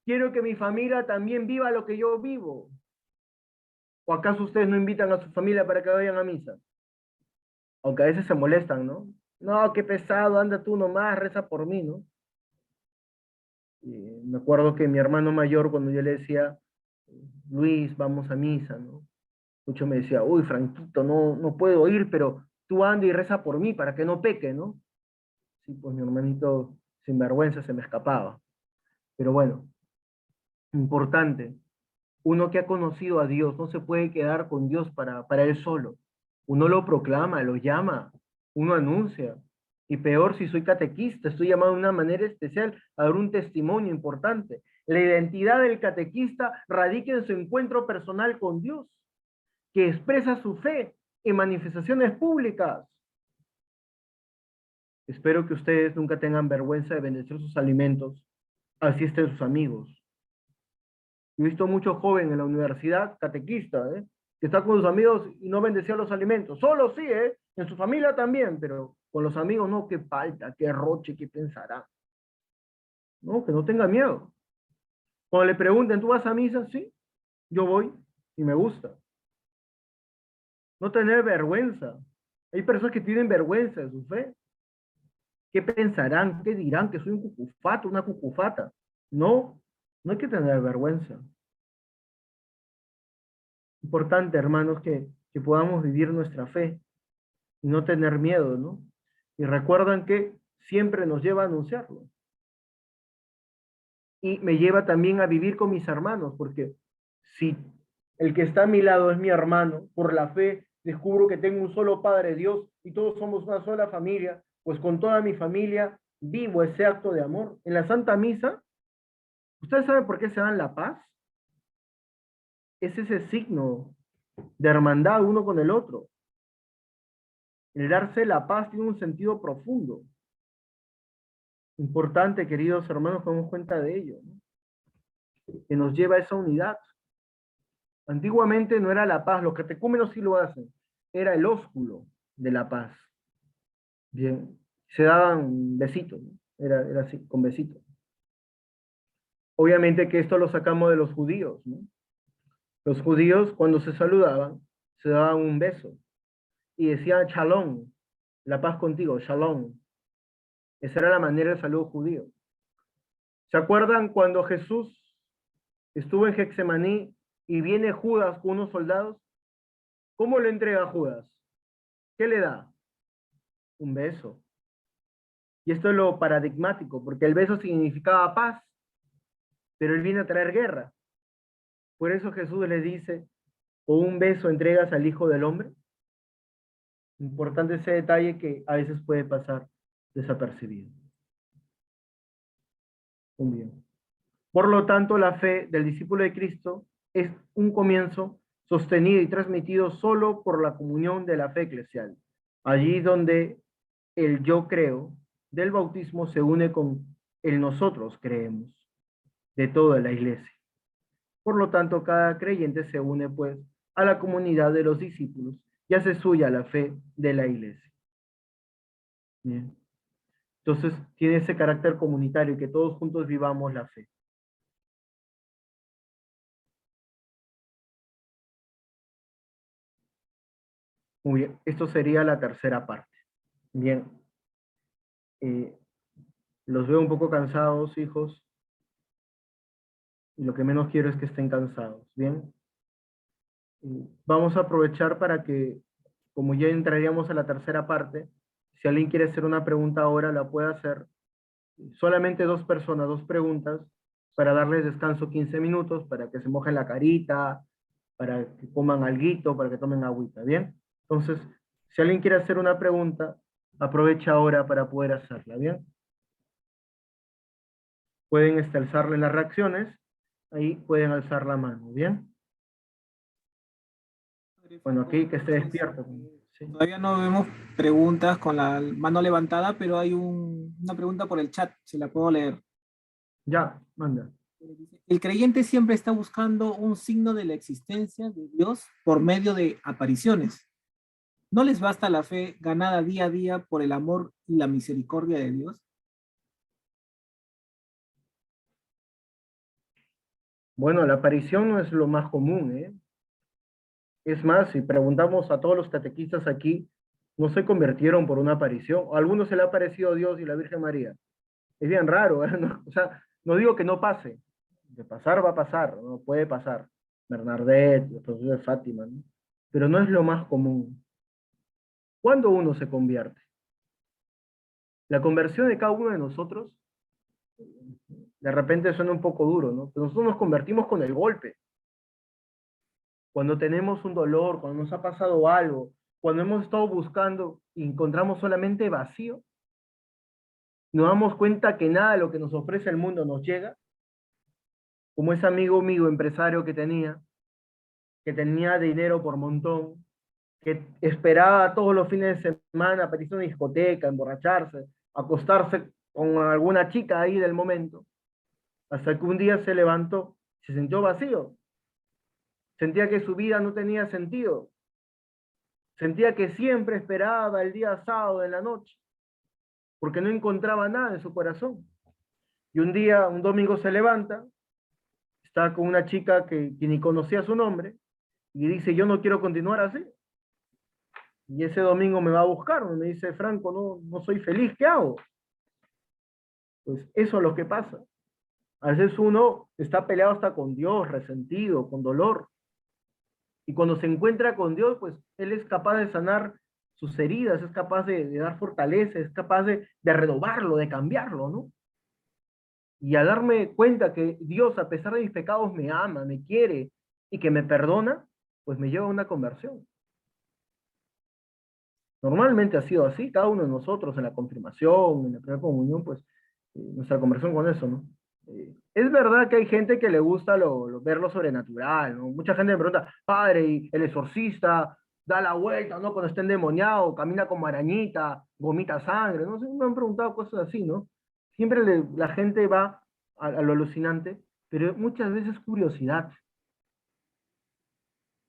Quiero que mi familia también viva lo que yo vivo. ¿O acaso ustedes no invitan a su familia para que vayan a misa? Aunque a veces se molestan, ¿no? No, qué pesado, anda tú nomás, reza por mí, ¿no? Y me acuerdo que mi hermano mayor, cuando yo le decía, Luis, vamos a misa, ¿no? Mucho me decía, uy, Franquito, no puedo ir, pero tú anda y reza por mí para que no peque, ¿no? Sí, pues mi hermanito sin vergüenza se me escapaba. Pero bueno, importante, uno que ha conocido a Dios no se puede quedar con Dios para él solo. Uno lo proclama, lo llama, uno anuncia. Y peor si soy catequista, estoy llamado de una manera especial a dar un testimonio importante. La identidad del catequista radica en su encuentro personal con Dios, que expresa su fe en manifestaciones públicas. Espero que ustedes nunca tengan vergüenza de bendecir sus alimentos, así estén sus amigos. He visto muchos jóvenes en la universidad, catequista, que está con sus amigos y no bendecía los alimentos. Solo sí, en su familia también, pero con los amigos no, qué falta, qué roche, qué pensará. No, que no tenga miedo. Cuando le pregunten, ¿tú vas a misa? Sí, yo voy y me gusta. No tener vergüenza. Hay personas que tienen vergüenza de su fe. ¿Qué pensarán? ¿Qué dirán? Que soy un cucufato, una cucufata. No, no hay que tener vergüenza. Importante, hermanos, que podamos vivir nuestra fe y no tener miedo, ¿no? Y recuerdan que siempre nos lleva a anunciarlo. Y me lleva también a vivir con mis hermanos, porque si el que está a mi lado es mi hermano, por la fe descubro que tengo un solo Padre Dios y todos somos una sola familia, pues con toda mi familia vivo ese acto de amor. En la Santa Misa, ¿ustedes saben por qué se dan la paz? Es ese signo de hermandad uno con el otro. El darse la paz tiene un sentido profundo. Importante, queridos hermanos, que demos cuenta de ello, ¿no? Que nos lleva a esa unidad. Antiguamente no era la paz, los catecúmenos sí lo hacen, era el ósculo de la paz. Bien, se daban besitos, ¿no? Era así, con besitos. Obviamente que esto lo sacamos de los judíos, ¿no? Los judíos cuando se saludaban, se daban un beso y decían shalom, la paz contigo, shalom. Esa era la manera de saludo judío. ¿Se acuerdan cuando Jesús estuvo en Getsemaní y viene Judas con unos soldados? ¿Cómo le entrega Judas? ¿Qué le da? Un beso. Y esto es lo paradigmático, porque el beso significaba paz, pero él viene a traer guerra. Por eso Jesús le dice, ¿con un beso entregas al Hijo del Hombre? Importante ese detalle que a veces puede pasar desapercibido. Muy bien. Por lo tanto, la fe del discípulo de Cristo es un comienzo sostenido y transmitido solo por la comunión de la fe eclesial. Allí donde el yo creo del bautismo se une con el nosotros creemos de toda la iglesia. Por lo tanto, cada creyente se une pues a la comunidad de los discípulos y hace suya la fe de la iglesia. Bien. Entonces, tiene ese carácter comunitario y que todos juntos vivamos la fe. Muy bien, esto sería la tercera parte. Bien, eh, los veo un poco cansados, hijos, y lo que menos quiero es que estén cansados. Bien, vamos a aprovechar para que, como ya entraríamos a la tercera parte, si alguien quiere hacer una pregunta ahora, la puede hacer. Solamente dos personas, dos preguntas, para darles descanso 15 minutos, para que se mojen la carita, para que coman alguito, para que tomen agüita, ¿bien? Entonces, si alguien quiere hacer una pregunta, aprovecha ahora para poder hacerla, ¿bien? Pueden alzarle las reacciones, ahí pueden alzar la mano, ¿bien? Padre Bueno, Franco, aquí que buenas esté noches. despierto. Sí. Todavía no vemos preguntas con la mano levantada, pero hay una pregunta por el chat, se la puedo leer. Ya, manda. El creyente siempre está buscando un signo de la existencia de Dios por medio de apariciones. ¿No les basta la fe ganada día a día por el amor y la misericordia de Dios? Bueno, la aparición no es lo más común, ¿eh? Es más, si preguntamos a todos los catequistas aquí, no se convirtieron por una aparición. A algunos se le ha aparecido Dios y la Virgen María. Es bien raro, ¿eh? No, o sea, no digo que no pase. De pasar va a pasar, no puede pasar. Bernadette, el profesor de Fátima, ¿no? Pero no es lo más común. ¿Cuándo uno se convierte? La conversión de cada uno de nosotros, de repente suena un poco duro, ¿no? Pero nosotros nos convertimos con el golpe. Cuando tenemos un dolor, cuando nos ha pasado algo, cuando hemos estado buscando y encontramos solamente vacío, nos damos cuenta que nada de lo que nos ofrece el mundo nos llega, como ese amigo mío empresario que tenía dinero por montón, que esperaba todos los fines de semana para irse a una discoteca, emborracharse, acostarse con alguna chica ahí del momento, hasta que un día se levantó, se sintió vacío, sentía que su vida no tenía sentido, sentía que siempre esperaba el día sábado en la noche, porque no encontraba nada en su corazón. Y un día, un domingo se levanta, está con una chica que ni conocía su nombre, y dice, yo no quiero continuar así. Y ese domingo me va a buscar, me dice, Franco, no soy feliz, ¿qué hago? Pues eso es lo que pasa. A veces uno está peleado hasta con Dios, resentido, con dolor. Y cuando se encuentra con Dios, pues Él es capaz de sanar sus heridas, es capaz de dar fortaleza, es capaz de renovarlo, de cambiarlo, ¿no? Y al darme cuenta que Dios, a pesar de mis pecados, me ama, me quiere y que me perdona, pues me lleva a una conversión. Normalmente ha sido así, cada uno de nosotros en la confirmación, en la primera comunión, pues nuestra conversión con eso, ¿no? Es verdad que hay gente que le gusta ver lo sobrenatural, ¿no? Mucha gente me pregunta, padre, ¿y el exorcista da la vuelta, ¿no? Cuando está endemoniado, camina como arañita, vomita sangre, ¿no? Sí, me han preguntado cosas así, ¿no? Siempre la gente va a lo alucinante, pero muchas veces curiosidad.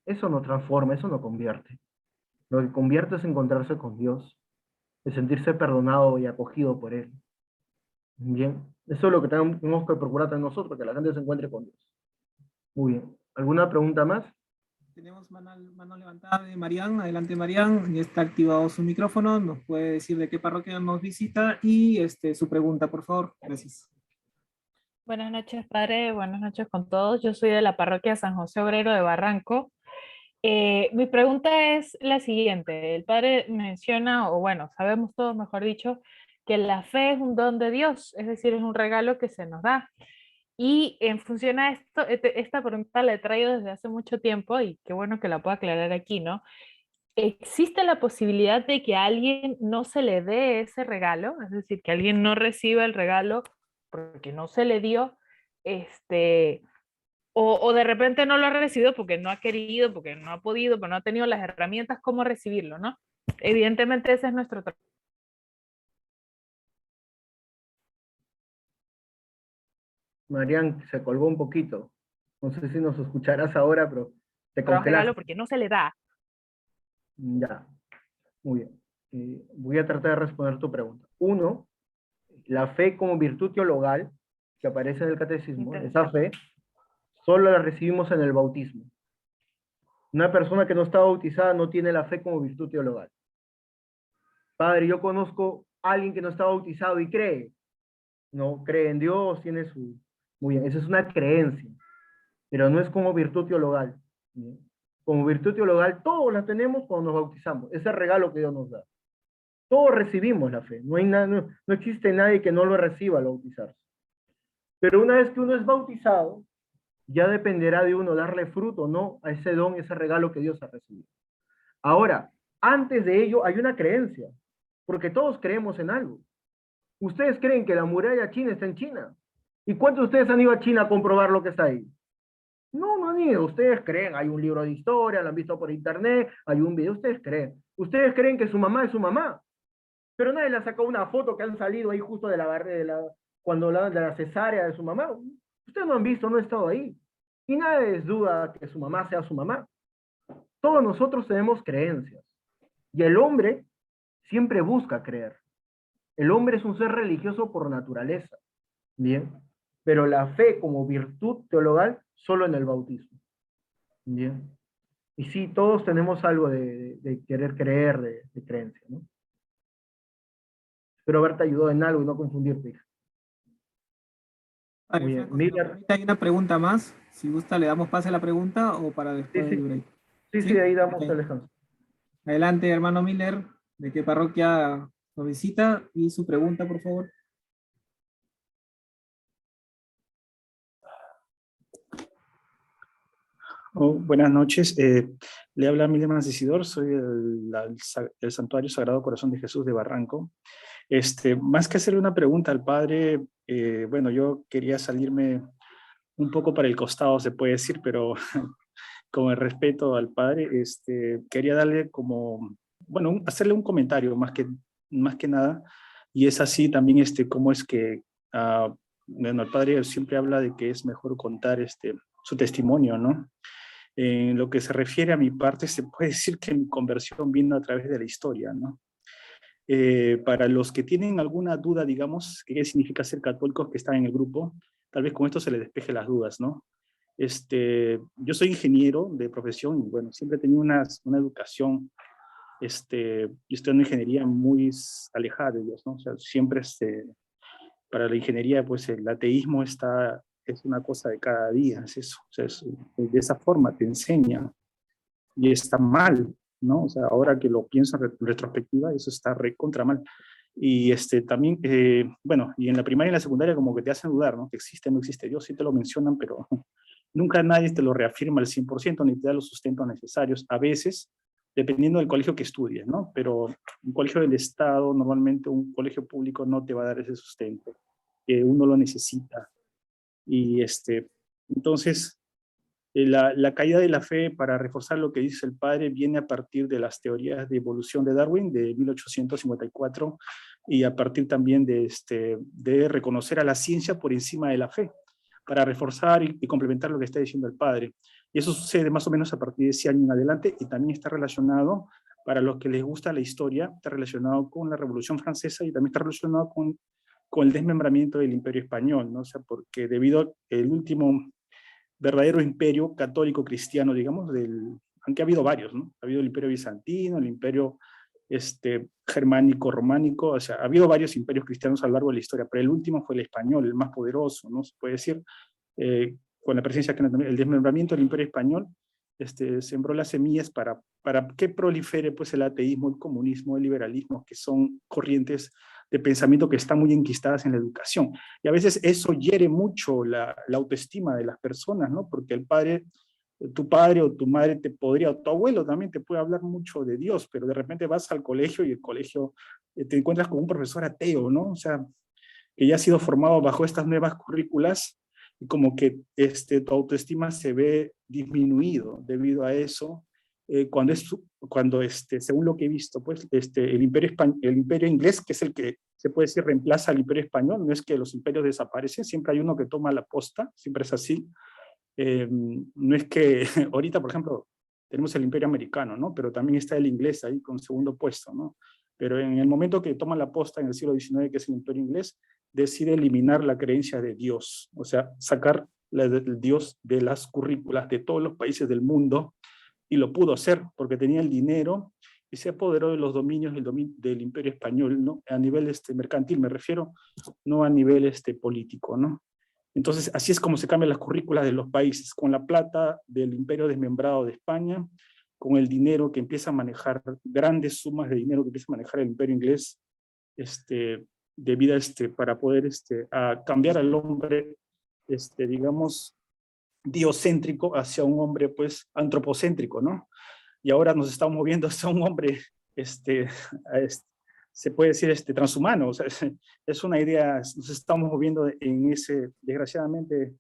Eso no transforma, eso no convierte. Lo que convierte es encontrarse con Dios, de sentirse perdonado y acogido por Él. Bien, eso es lo que tenemos que procurar en nosotros, que la gente se encuentre con Dios. Muy bien. ¿Alguna pregunta más? Tenemos mano levantada de Marián. Adelante, Marián. Ya está activado su micrófono. Nos puede decir de qué parroquia nos visita y su pregunta, por favor. Gracias. Buenas noches, padre. Buenas noches con todos. Yo soy de la parroquia San José Obrero de Barranco. Mi pregunta es la siguiente. El padre menciona, o bueno, sabemos todos, mejor dicho, que la fe es un don de Dios, es decir, es un regalo que se nos da. Y en función a esto, esta pregunta la he traído desde hace mucho tiempo y qué bueno que la pueda aclarar aquí, ¿no? ¿Existe la posibilidad de que a alguien no se le dé ese regalo? Es decir, que alguien no reciba el regalo porque no se le dio, este, O de repente no lo ha recibido porque no ha querido, porque no ha podido, pero no ha tenido las herramientas cómo recibirlo, ¿no? Evidentemente ese es nuestro trabajo. Marian se colgó un poquito. No sé si nos escucharás ahora, pero te Regalo congelaste. porque no se le da. Ya, muy bien. Voy a tratar de responder tu pregunta. Uno, la fe como virtud teologal, que aparece en el catecismo, esa fe, solo la recibimos en el bautismo. Una persona que no está bautizada no tiene la fe como virtud teologal. Padre, yo conozco a alguien que no está bautizado y cree. No cree en Dios, tiene su... Muy bien, esa es una creencia, pero no es como virtud teologal. ¿Bien? Como virtud teologal, todos la tenemos cuando nos bautizamos. Ese regalo que Dios nos da. Todos recibimos la fe. No hay nada, no existe nadie que no lo reciba al bautizarse. Pero una vez que uno es bautizado, ya dependerá de uno darle fruto o no a ese don, ese regalo que Dios ha recibido. Ahora, antes de ello hay una creencia, porque todos creemos en algo. Ustedes creen que la muralla china está en China. ¿Y cuántos de ustedes han ido a China a comprobar lo que está ahí? No, no han ido. Ustedes creen, hay un libro de historia, lo han visto por internet, hay un video, ustedes creen. Ustedes creen que su mamá es su mamá, pero nadie le ha sacado una foto que han salido ahí justo cuando de la cesárea de su mamá. Ustedes no han visto, no han estado ahí. Y nadie les duda que su mamá sea su mamá. Todos nosotros tenemos creencias. Y el hombre siempre busca creer. El hombre es un ser religioso por naturaleza. Bien. Pero la fe como virtud teologal solo en el bautismo. Bien. Y sí, todos tenemos algo de querer creer, de creencia, ¿no? Espero haberte ayudado en algo y no confundirte, hija. Vale, Muy bien. Franco, si me Miller. permite, hay una pregunta más. Si gusta, le damos pase a la pregunta o para Sí, después del sí. break. Sí, ¿Sí? sí, ahí damos Ok. el descanso. Adelante, hermano Miller. ¿De qué parroquia nos visita? Y su pregunta, por favor. Oh, buenas noches. Le habla Miller Isidor, soy del Santuario Sagrado Corazón de Jesús de Barranco. Más que hacerle una pregunta al padre, bueno, yo quería salirme un poco para el costado, se puede decir, pero con el respeto al padre, quería darle como, bueno, hacerle un comentario más que nada, y es así también, cómo es que, bueno, el padre siempre habla de que es mejor contar su testimonio, ¿no? En lo que se refiere a mi parte, se puede decir que mi conversión vino a través de la historia, ¿no? Para los que tienen alguna duda, digamos, qué significa ser católicos que están en el grupo, tal vez con esto se les despeje las dudas, ¿no? Yo soy ingeniero de profesión y bueno, siempre he tenido una educación, yo estoy en ingeniería muy alejada de Dios, ¿no? O sea, siempre para la ingeniería, pues el ateísmo es una cosa de cada día, es eso, o sea, de esa forma te enseña y está mal, ¿no? O sea, ahora que lo pienso en retrospectiva, eso está recontra mal. Y también, bueno, y en la primaria y en la secundaria como que te hacen dudar, ¿no? Que existe o no existe Dios, sí te lo mencionan, pero nunca nadie te lo reafirma al 100% ni te da los sustentos necesarios. A veces, dependiendo del colegio que estudies, ¿no? Pero un colegio del Estado, normalmente un colegio público no te va a dar ese sustento, que uno lo necesita. Y entonces, la caída de la fe, para reforzar lo que dice el padre, viene a partir de las teorías de evolución de Darwin de 1854 y a partir también de reconocer a la ciencia por encima de la fe, para reforzar y complementar lo que está diciendo el padre. Y eso sucede más o menos a partir de ese año en adelante y también está relacionado, para los que les gusta la historia, está relacionado con la Revolución Francesa y también está relacionado con el desmembramiento del Imperio Español, ¿no? O sea, porque debido al último verdadero imperio católico cristiano, digamos, aunque ha habido varios, ¿no? Ha habido el imperio bizantino, el imperio germánico, románico, o sea, ha habido varios imperios cristianos a lo largo de la historia, pero el último fue el español, el más poderoso, ¿no? Se puede decir, con la presencia que el desmembramiento del imperio español sembró las semillas para que prolifere pues, el ateísmo, el comunismo, el liberalismo, que son corrientes de pensamiento que están muy enquistadas en la educación. Y a veces eso hiere mucho la autoestima de las personas, ¿no? Porque tu padre o tu madre o tu abuelo también te puede hablar mucho de Dios, pero de repente vas al colegio y el colegio te encuentras con un profesor ateo, ¿no? O sea, que ya ha sido formado bajo estas nuevas currículas y como que tu autoestima se ve disminuido debido a eso, según lo que he visto, pues el imperio inglés, que es el que se puede decir reemplaza al imperio español, no es que los imperios desaparecen, siempre hay uno que toma la posta, siempre es así. No es que ahorita, por ejemplo, tenemos el imperio americano, ¿no? Pero también está el inglés ahí con segundo puesto, ¿no? Pero en el momento que toma la posta en el siglo XIX, que es el imperio inglés, decide eliminar la creencia de Dios, o sea, sacar el Dios de las currículas de todos los países del mundo, y lo pudo hacer porque tenía el dinero y se apoderó de los dominios del imperio español, ¿no? A nivel mercantil me refiero, no a nivel político, ¿no? Entonces, así es como se cambian las currículas de los países, con la plata del imperio desmembrado de España, con el dinero que empieza a manejar, grandes sumas de dinero que empieza a manejar el imperio inglés, debido a para poder a cambiar al hombre, digamos, diocéntrico hacia un hombre, pues, antropocéntrico, ¿no? Y ahora nos estamos moviendo hacia un hombre, se puede decir, transhumano, o sea, es una idea, nos estamos moviendo en ese, desgraciadamente,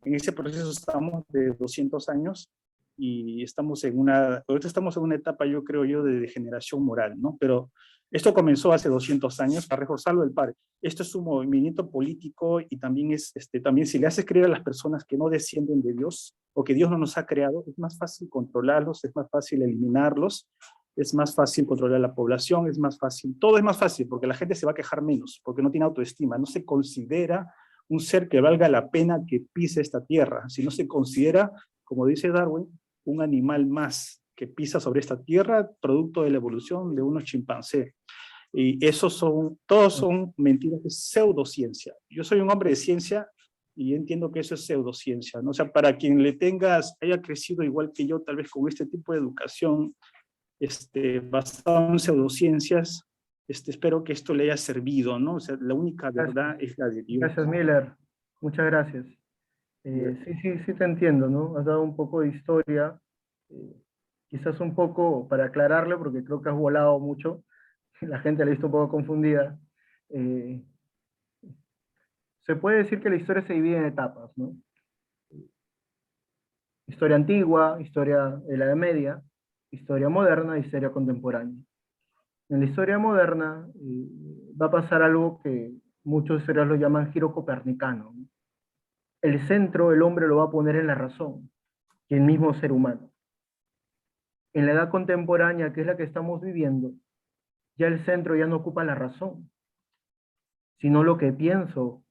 en ese proceso estamos de 200 años, y ahorita estamos en una etapa, yo creo yo, de degeneración moral, ¿no? Pero esto comenzó hace 200 años, para reforzarlo del padre. Esto es un movimiento político, y también también si le haces creer a las personas que no descienden de Dios, o que Dios no nos ha creado, es más fácil controlarlos, es más fácil eliminarlos, es más fácil controlar la población, es más fácil, todo es más fácil, porque la gente se va a quejar menos, porque no tiene autoestima, no se considera un ser que valga la pena que pise esta tierra, si no se considera, como dice Darwin, un animal más que pisa sobre esta tierra, producto de la evolución de unos chimpancés. Y todos son mentiras de pseudociencia. Yo soy un hombre de ciencia y entiendo que eso es pseudociencia, ¿no? O sea, para quien haya crecido igual que yo, tal vez con este tipo de educación basado en pseudociencias, espero que esto le haya servido, ¿no? O sea, la única verdad es la de Dios. Gracias, Miller. Muchas gracias. Sí te entiendo, ¿no? Has dado un poco de historia, quizás un poco para aclararle, porque creo que has volado mucho, la gente la ha visto un poco confundida. Eh, Se puede decir que la historia se divide en etapas, ¿no? Historia antigua, historia de la Edad Media, historia moderna, historia contemporánea. En la historia moderna va a pasar algo que muchos historiadores lo llaman giro copernicano, ¿no? El centro el hombre lo va a poner en la razón, y el mismo ser humano. En la edad contemporánea, que es la que estamos viviendo, ya el centro ya no ocupa la razón, sino lo que pienso.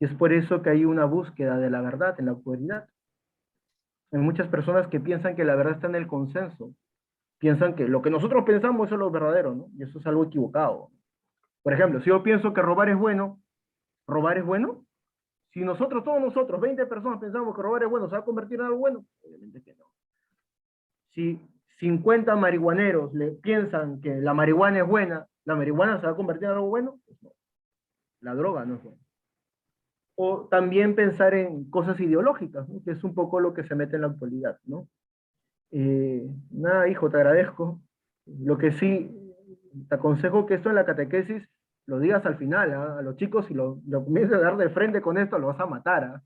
Y es por eso que hay una búsqueda de la verdad en la actualidad. Hay muchas personas que piensan que la verdad está en el consenso, piensan que lo que nosotros pensamos es lo verdadero, ¿no? Y eso es algo equivocado. Por ejemplo, si yo pienso que robar es bueno, ¿robar es bueno? Si todos nosotros, 20 personas pensamos que robar es bueno, ¿se va a convertir en algo bueno? Obviamente que no. Si 50 marihuaneros le piensan que la marihuana es buena, ¿la marihuana se va a convertir en algo bueno? Pues no. La droga no es buena. O también pensar en cosas ideológicas, ¿no? Que es un poco lo que se mete en la actualidad, ¿no? Nada, hijo, te agradezco. Lo que sí, te aconsejo que esto en la catequesis lo digas al final, ¿ah? A los chicos, si lo comienzas a dar de frente con esto, lo vas a matar, ¿ah?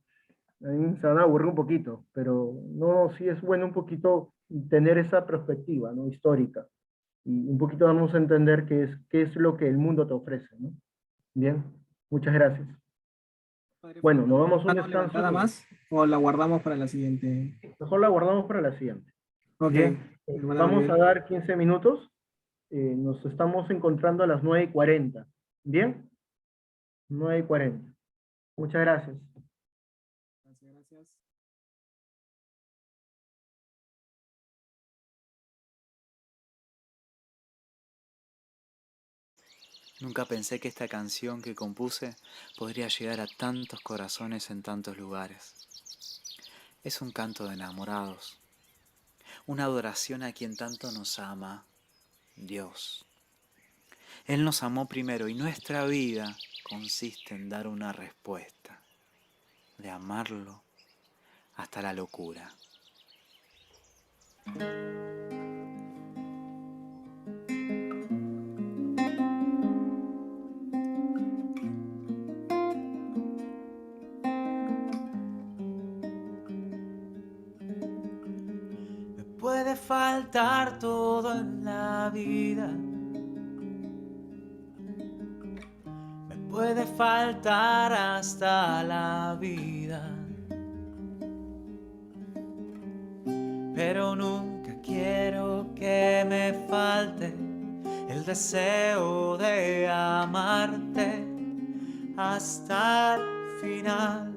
Ahí se van a aburrir un poquito, pero no, sí es bueno un poquito tener esa perspectiva, ¿no? Histórica, y un poquito darnos a entender qué es lo que el mundo te ofrece, ¿no? Bien, muchas gracias. Padre, Bueno, nos vamos a un ¿mano descanso. levantada más o la guardamos para la siguiente? Mejor la guardamos para la siguiente. Ok. Bien, Hermana vamos a Maribel. dar 15 minutos. Nos estamos encontrando a las 9:40. Bien, 9:40. Muchas gracias. Gracias, gracias. Nunca pensé que esta canción que compuse podría llegar a tantos corazones en tantos lugares. Es un canto de enamorados, una adoración a quien tanto nos ama, Dios. Él nos amó primero y nuestra vida consiste en dar una respuesta, de amarlo hasta la locura. faltar todo en la vida. Me puede faltar hasta la vida. Pero nunca quiero que me falte el deseo de amarte hasta el final.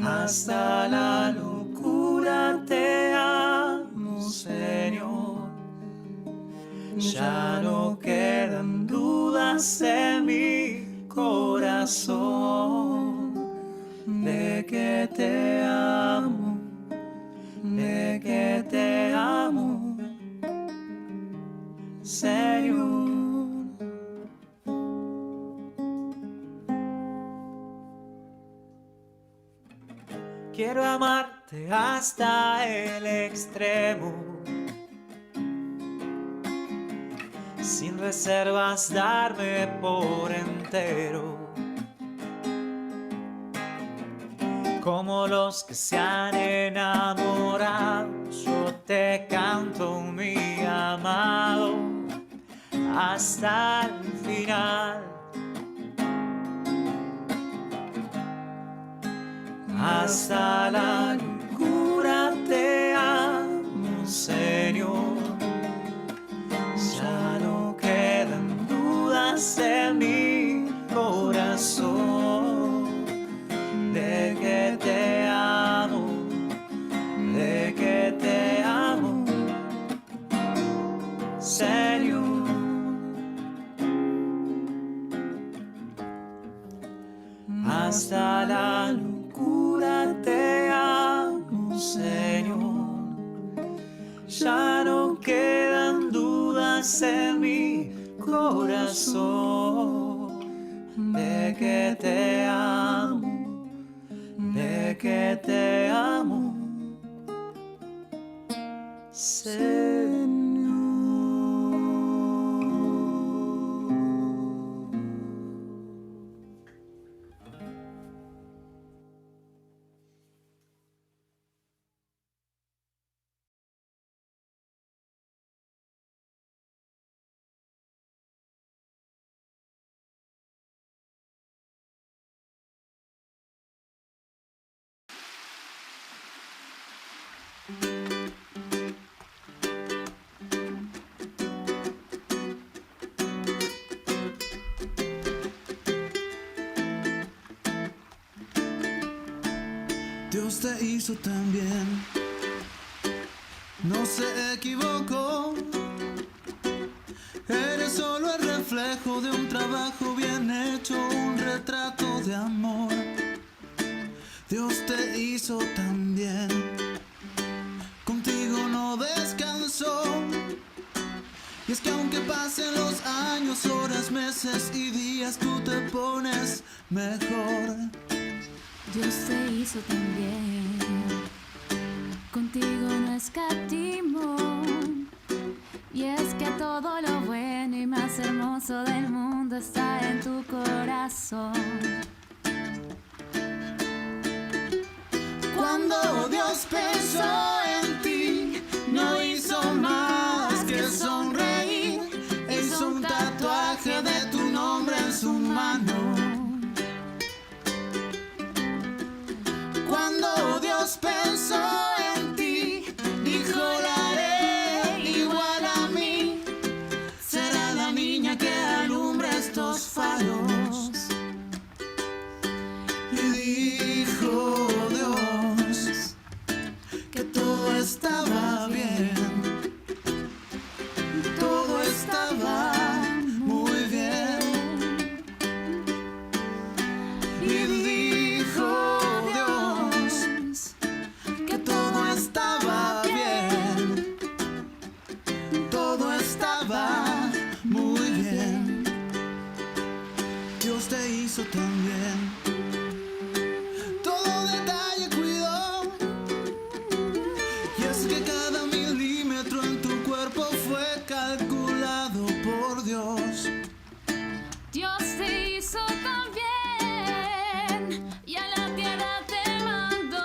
Hasta la locura te amo, Señor. Ya no quedan dudas en mi corazón de que te amo, de que te amo, Señor. Quiero amarte hasta el extremo, sin reservas darme por entero, como los que se han enamorado. Yo te canto, mi amado, hasta el final. Hasta la locura te amo, Señor. Ya no quedan dudas en mi corazón de que te amo, de que te amo, Señor. Hasta la locura te amo, Señor. Ya no quedan dudas en mi corazón de que te amo, de que te amo, Señor. Dios te hizo tan bien, no se equivocó. Eres solo el reflejo de un trabajo bien hecho, un retrato de amor. Dios te hizo tan bien, contigo no descansó. Y es que aunque pasen los años, horas, meses y días, tú te pones mejor. Dios te hizo tan bien, contigo no escatimó. Y es que todo lo bueno y más hermoso del mundo está en tu corazón. Cuando Dios pensó en ti, no hizo más que sonreír. Hizo un tatuaje de tu nombre en su mano. Cuando Dios pensó en ti, dijo la haré igual a mí. Será la niña que alumbre estos faros. Y dijo Dios que todo estaba bien. Todo estaba muy bien. Y dijo estaba bien, todo estaba muy bien. Dios te hizo tan bien, todo detalle cuidó. Y es que cada milímetro en tu cuerpo fue calculado por Dios. Dios te hizo tan bien y a la tierra te mandó.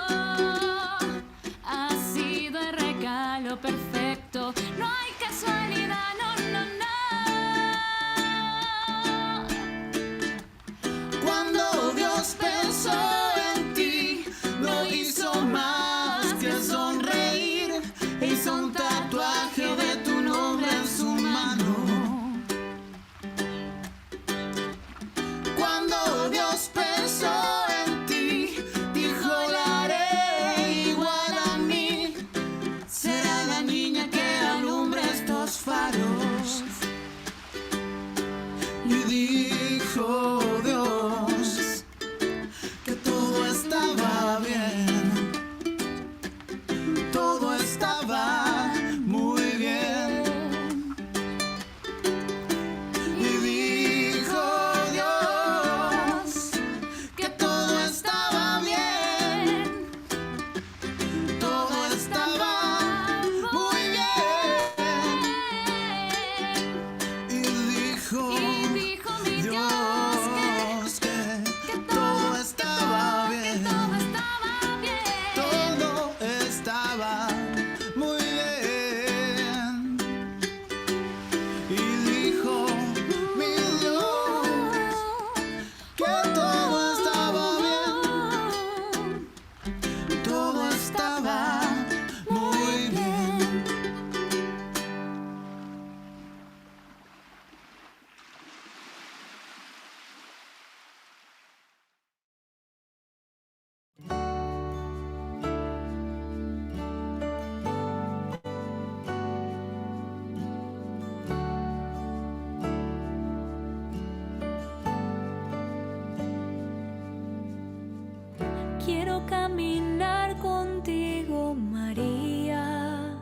Quiero caminar contigo, María,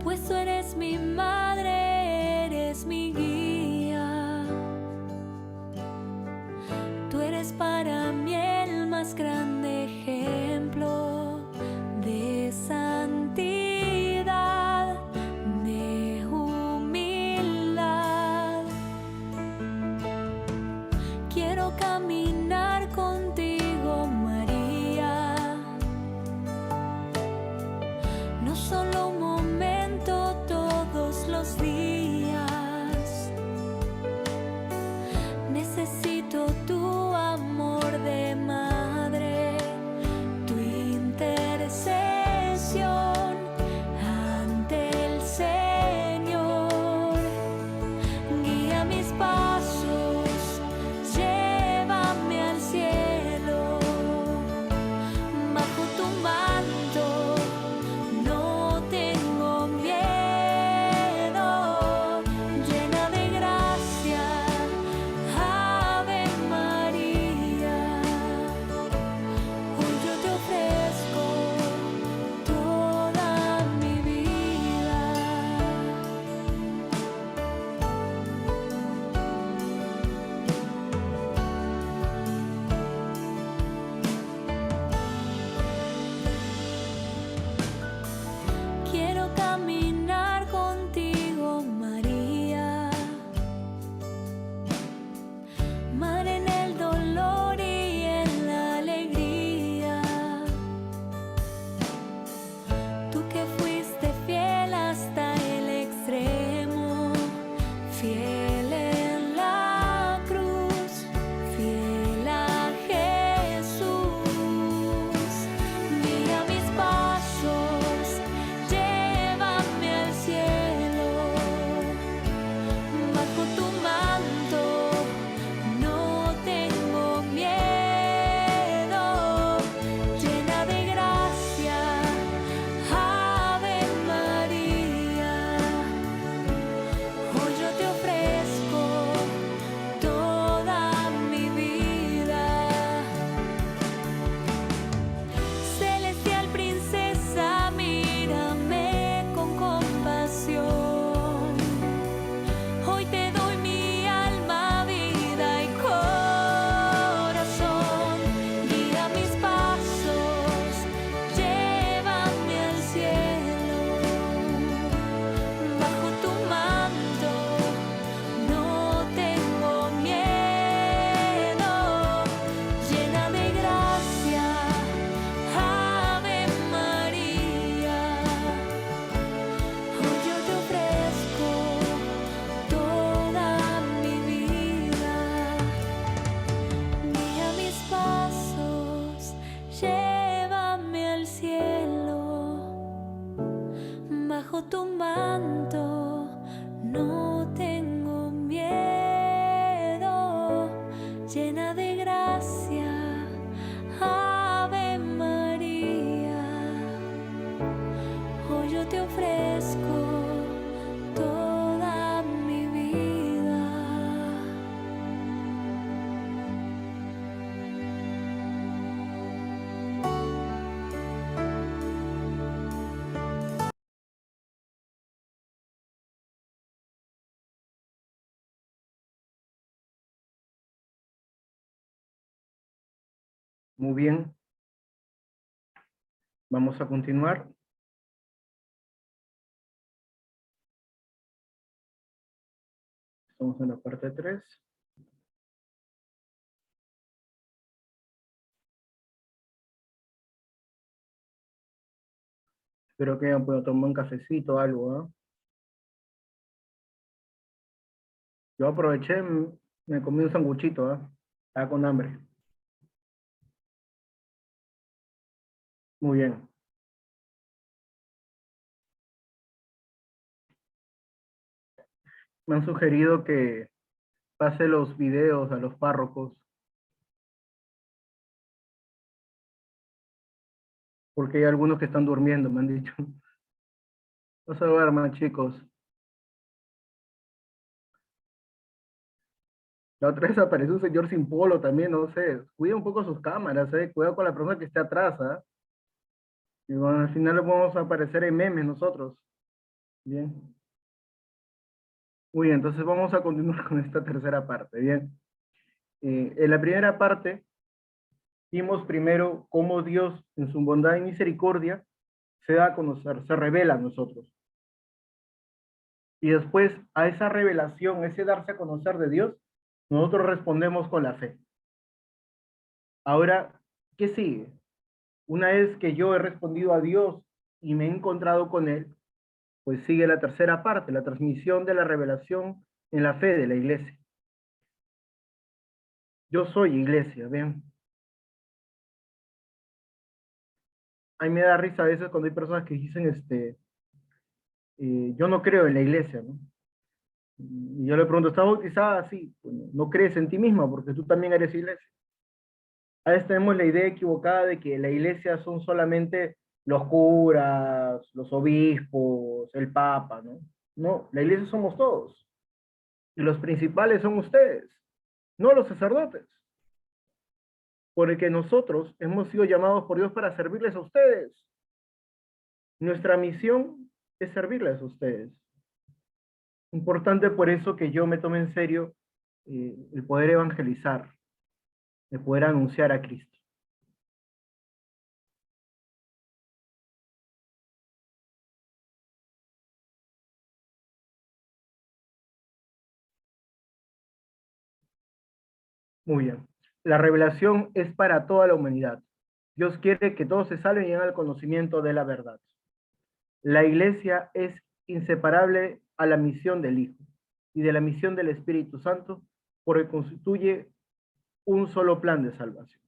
pues tú eres mi madre, eres mi guía. Tú eres para mí el más grande ejemplo de santidad, de humildad. Quiero caminar contigo, María, no solo un momento, todos los días. Necesito tu amor de madre, tu intercesión ante el Señor. Guía mis pasos, llévame al cielo. Bajo tu manto no tengo miedo. Llena de gracia, Ave María. Hoy yo te ofrezco toda mi vida. Quiero caminar contigo, María, mar en el dolor y en la alegría. Tú que fuiste fiel hasta el extremo, fiel en la cruz, fiel a Jesús. Guía mis pasos, llévame al cielo. Bajo tu manto no tengo miedo. Llena de gracia, Ave María. Hoy yo te ofrezco toda mi vida. Celestial princesa, mírame con compasión. Hoy te doy mi alma, vida y corazón. Guía mis pasos, llévame al cielo. Bajo tu manto no tengo miedo. Llena de gracia, Ave María. Hoy yo te ofrezco toda mi vida. Guía mis pasos, llévame al cielo. Bajo tu manto no tengo miedo. Llena de gracia, Ave María. Hoy yo te ofrezco toda mi vida. Muy bien. Vamos a continuar. Estamos en la parte 3. Espero que hayan podido tomar un cafecito o algo, ¿no? Yo aproveché, me comí un sanguchito, ¿ah? Estaba con hambre. Muy bien. Me han sugerido que pase los videos a los párrocos. Porque hay algunos que están durmiendo, me han dicho. No se duerman, chicos. La otra vez apareció un señor sin polo también, no sé. Cuida un poco sus cámaras, cuidado con la persona que esté atrás, ¿ah? Y bueno, al final vamos a aparecer en memes nosotros. Bien. Muy bien, entonces vamos a continuar con esta tercera parte. Bien. En la primera parte, vimos primero cómo Dios, en su bondad y misericordia, se da a conocer, se revela a nosotros. Y después, a esa revelación, ese darse a conocer de Dios, nosotros respondemos con la fe. Ahora, ¿qué sigue? Una vez que yo he respondido a Dios y me he encontrado con Él, pues sigue la tercera parte, la transmisión de la revelación en la fe de la iglesia. Yo soy iglesia, ¿ven? A mí me da risa a veces cuando hay personas que dicen, yo no creo en la iglesia, ¿no? Y yo le pregunto, ¿estás bautizada? Sí. Bueno, no crees en ti misma porque tú también eres iglesia. A veces tenemos la idea equivocada de que la iglesia son solamente los curas, los obispos, el papa, ¿no? No, la iglesia somos todos. Y los principales son ustedes, no los sacerdotes. Porque nosotros hemos sido llamados por Dios para servirles a ustedes. Nuestra misión es servirles a ustedes. Importante por eso que yo me tome en serio el poder evangelizar, el poder anunciar a Cristo. Muy bien. La revelación es para toda la humanidad. Dios quiere que todos se salven y lleguen al conocimiento de la verdad. La iglesia es inseparable a la misión del Hijo y de la misión del Espíritu Santo, porque constituye un solo plan de salvación.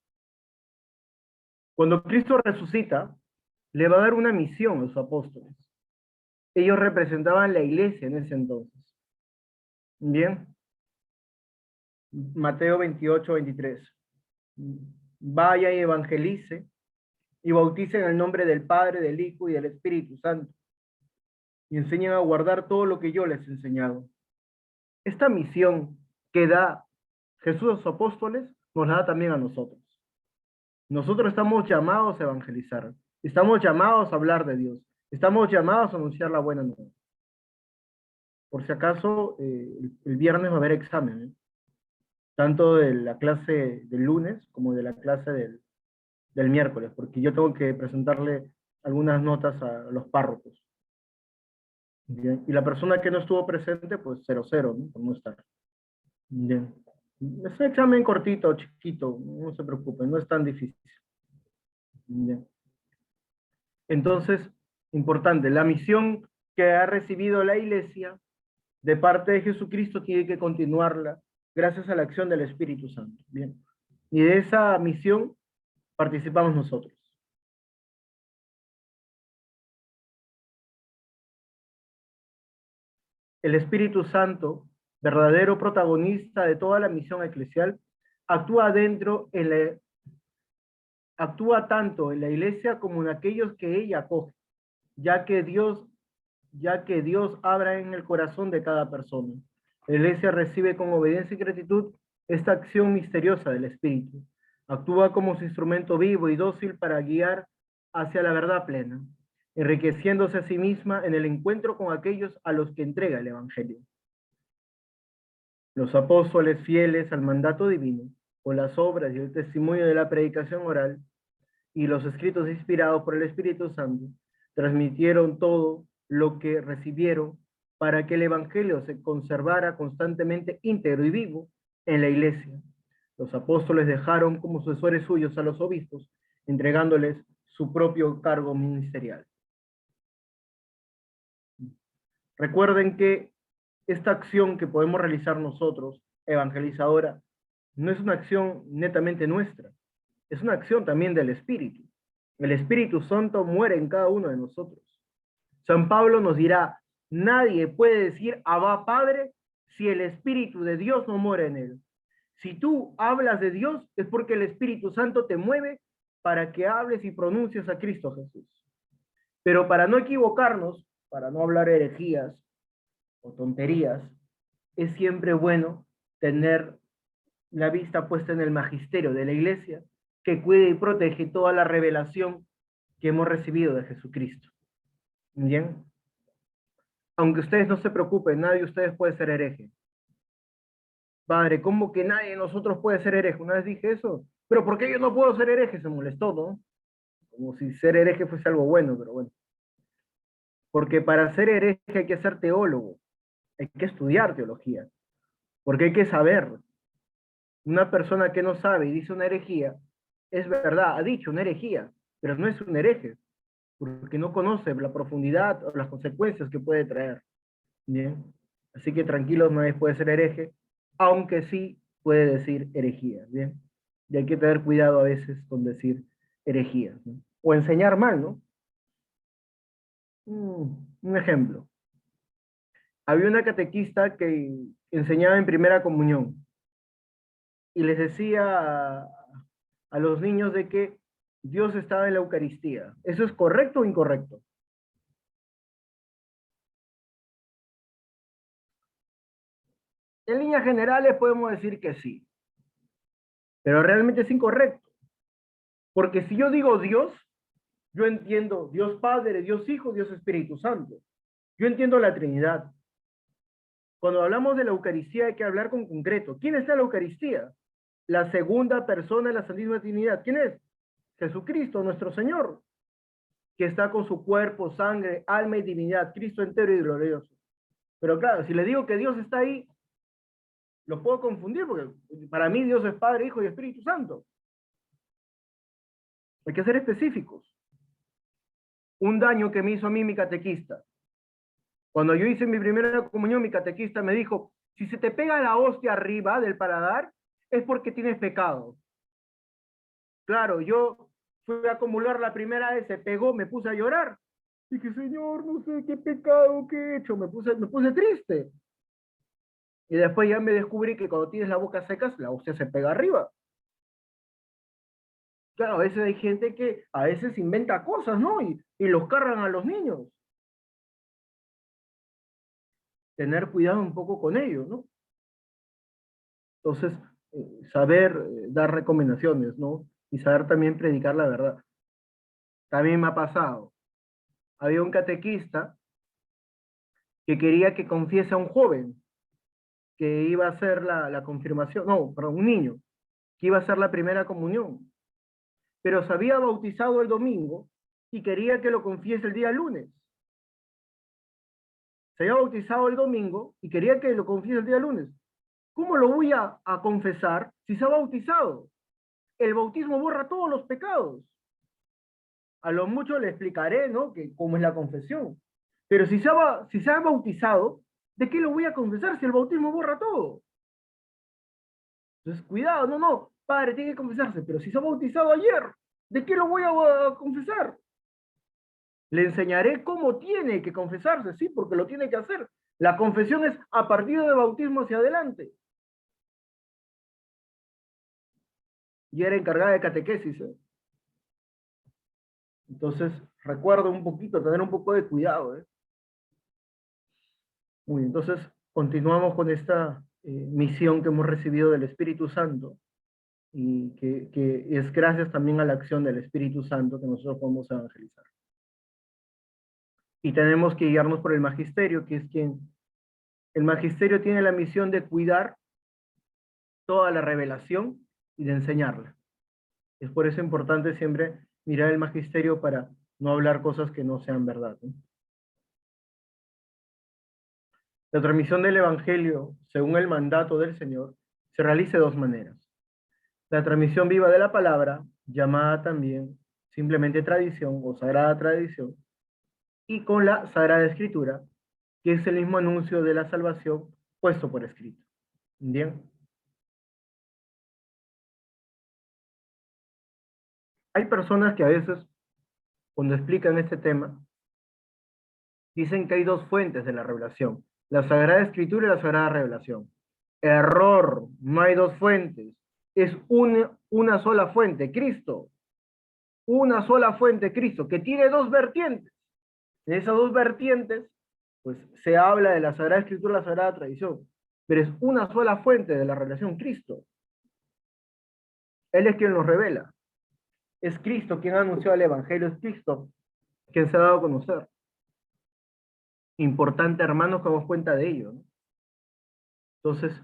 Cuando Cristo resucita, le va a dar una misión a los apóstoles. Ellos representaban la iglesia en ese entonces. Bien. Mateo 28-23. Vaya y evangelice y bauticen en el nombre del Padre, del Hijo y del Espíritu Santo, y enseñen a guardar todo lo que yo les he enseñado. Esta misión que da Jesús a sus apóstoles, nos la da también a nosotros. Nosotros estamos llamados a evangelizar, estamos llamados a hablar de Dios, estamos llamados a anunciar la buena nueva. Por si acaso, el viernes va a haber examen, ¿eh? Tanto de la clase del lunes como de la clase del miércoles, porque yo tengo que presentarle algunas notas a los párrocos. Bien. Y la persona que no estuvo presente, pues 0-0, ¿no? Por no estar. Bien. Es un examen cortito, chiquito, no se preocupen, no es tan difícil. Bien. Entonces, importante, la misión que ha recibido la iglesia de parte de Jesucristo tiene que continuarla gracias a la acción del Espíritu Santo. Bien. Y de esa misión participamos nosotros. El Espíritu Santo, verdadero protagonista de toda la misión eclesial, actúa actúa tanto en la iglesia como en aquellos que ella acoge, ya que Dios abra en el corazón de cada persona. La iglesia recibe con obediencia y gratitud esta acción misteriosa del Espíritu. Actúa como su instrumento vivo y dócil para guiar hacia la verdad plena, enriqueciéndose a sí misma en el encuentro con aquellos a los que entrega el Evangelio. Los apóstoles fieles al mandato divino, con las obras y el testimonio de la predicación oral y los escritos inspirados por el Espíritu Santo, transmitieron todo lo que recibieron para que el Evangelio se conservara constantemente íntegro y vivo en la iglesia. Los apóstoles dejaron como sucesores suyos a los obispos, entregándoles su propio cargo ministerial. Recuerden que esta acción que podemos realizar nosotros, evangelizadora, no es una acción netamente nuestra, es una acción también del Espíritu. El Espíritu Santo muere en cada uno de nosotros. San Pablo nos dirá, nadie puede decir Abba Padre si el Espíritu de Dios no muere en él. Si tú hablas de Dios es porque el Espíritu Santo te mueve para que hables y pronuncies a Cristo Jesús. Pero para no equivocarnos, para no hablar herejías o tonterías, es siempre bueno tener la vista puesta en el magisterio de la iglesia, que cuida y protege toda la revelación que hemos recibido de Jesucristo. ¿Bien? Aunque ustedes no se preocupen, nadie de ustedes puede ser hereje. Padre, ¿cómo que nadie de nosotros puede ser hereje? Una vez dije eso, pero ¿por qué yo no puedo ser hereje? Se molestó, ¿no? Como si ser hereje fuese algo bueno, pero bueno. Porque para ser hereje hay que ser teólogo, hay que estudiar teología, porque hay que saber. Una persona que no sabe y dice una herejía, es verdad, ha dicho una herejía, pero no es un hereje, porque no conoce la profundidad o las consecuencias que puede traer. ¿Bien? Así que tranquilos, nadie puede ser hereje, aunque sí puede decir herejías, ¿bien? Y hay que tener cuidado a veces con decir herejías, ¿no? O enseñar mal, ¿no? Un ejemplo. Había una catequista que enseñaba en primera comunión y les decía a los niños de que Dios estaba en la Eucaristía. ¿Eso es correcto o incorrecto? En líneas generales podemos decir que sí, pero realmente es incorrecto. Porque si yo digo Dios, yo entiendo Dios Padre, Dios Hijo, Dios Espíritu Santo. Yo entiendo la Trinidad. Cuando hablamos de la Eucaristía hay que hablar con concreto. ¿Quién está en la Eucaristía? La segunda persona de la Santísima Trinidad. ¿Quién es? Jesucristo, nuestro Señor, que está con su cuerpo, sangre, alma y divinidad, Cristo entero y glorioso. Pero claro, si le digo que Dios está ahí, lo puedo confundir, porque para mí Dios es Padre, Hijo y Espíritu Santo. Hay que ser específicos. Un daño que me hizo a mí mi catequista. Cuando yo hice mi primera comunión, mi catequista me dijo, si se te pega la hostia arriba del paladar, es porque tienes pecado. Claro, yo fui a acumular la primera vez, se pegó, me puse a llorar. Dije, Señor, no sé qué pecado que he hecho, me puse triste. Y después ya me descubrí que cuando tienes la boca seca, la hostia se pega arriba. Claro, a veces hay gente que a veces inventa cosas, ¿no? Y los cargan a los niños. Tener cuidado un poco con ello, ¿no? Entonces, saber dar recomendaciones, ¿no? Y saber también predicar la verdad. También me ha pasado. Había un catequista que quería que confiese a un joven que iba a hacer la confirmación, no, perdón, un niño, que iba a hacer la primera comunión. Pero se había bautizado el domingo y quería que lo confiese el día lunes. Se había bautizado el domingo y quería que lo confiese el día lunes. ¿Cómo lo voy a confesar si se ha bautizado? El bautismo borra todos los pecados. A lo mucho le explicaré, ¿no? Que cómo es la confesión. Pero si se ha bautizado, ¿de qué lo voy a confesar si el bautismo borra todo? Entonces, cuidado, no, padre, tiene que confesarse, pero si se ha bautizado ayer, ¿de qué lo voy a confesar? Le enseñaré cómo tiene que confesarse, sí, porque lo tiene que hacer. La confesión es a partir del bautismo hacia adelante. Y era encargada de catequesis, ¿eh? Entonces, recuerdo un poquito, tener un poco de cuidado, ¿eh? Muy bien, entonces, continuamos con esta misión que hemos recibido del Espíritu Santo, y que es gracias también a la acción del Espíritu Santo que nosotros podemos evangelizar. Y tenemos que guiarnos por el magisterio, que es quien... El magisterio tiene la misión de cuidar toda la revelación y de enseñarla. Es por eso importante siempre mirar el magisterio para no hablar cosas que no sean verdad, ¿no? La transmisión del Evangelio, según el mandato del Señor, se realiza de dos maneras. La transmisión viva de la palabra, llamada también simplemente tradición o sagrada tradición, y con la Sagrada Escritura, que es el mismo anuncio de la salvación puesto por escrito. ¿Bien? Hay personas que a veces, cuando explican este tema, dicen que hay dos fuentes de la revelación, la Sagrada Escritura y la Sagrada Revelación. Error, no hay dos fuentes, es una sola fuente, Cristo. Una sola fuente, Cristo, que tiene dos vertientes. En esas dos vertientes, pues se habla de la Sagrada Escritura y la Sagrada Tradición, pero es una sola fuente de la revelación, Cristo. Él es quien los revela. Es Cristo quien ha anunciado el Evangelio, es Cristo quien se ha dado a conocer. Importante, hermanos, que damos cuenta de ello, ¿no? Entonces,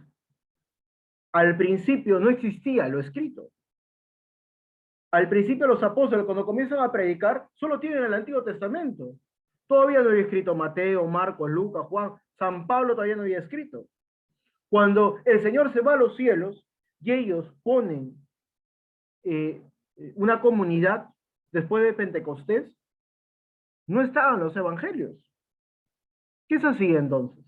al principio no existía lo escrito. Al principio los apóstoles, cuando comienzan a predicar, solo tienen el Antiguo Testamento. Todavía no había escrito Mateo, Marcos, Lucas, Juan, San Pablo todavía no había escrito. Cuando el Señor se va a los cielos y ellos ponen una comunidad después de Pentecostés, no estaban los evangelios. ¿Qué se hacía entonces?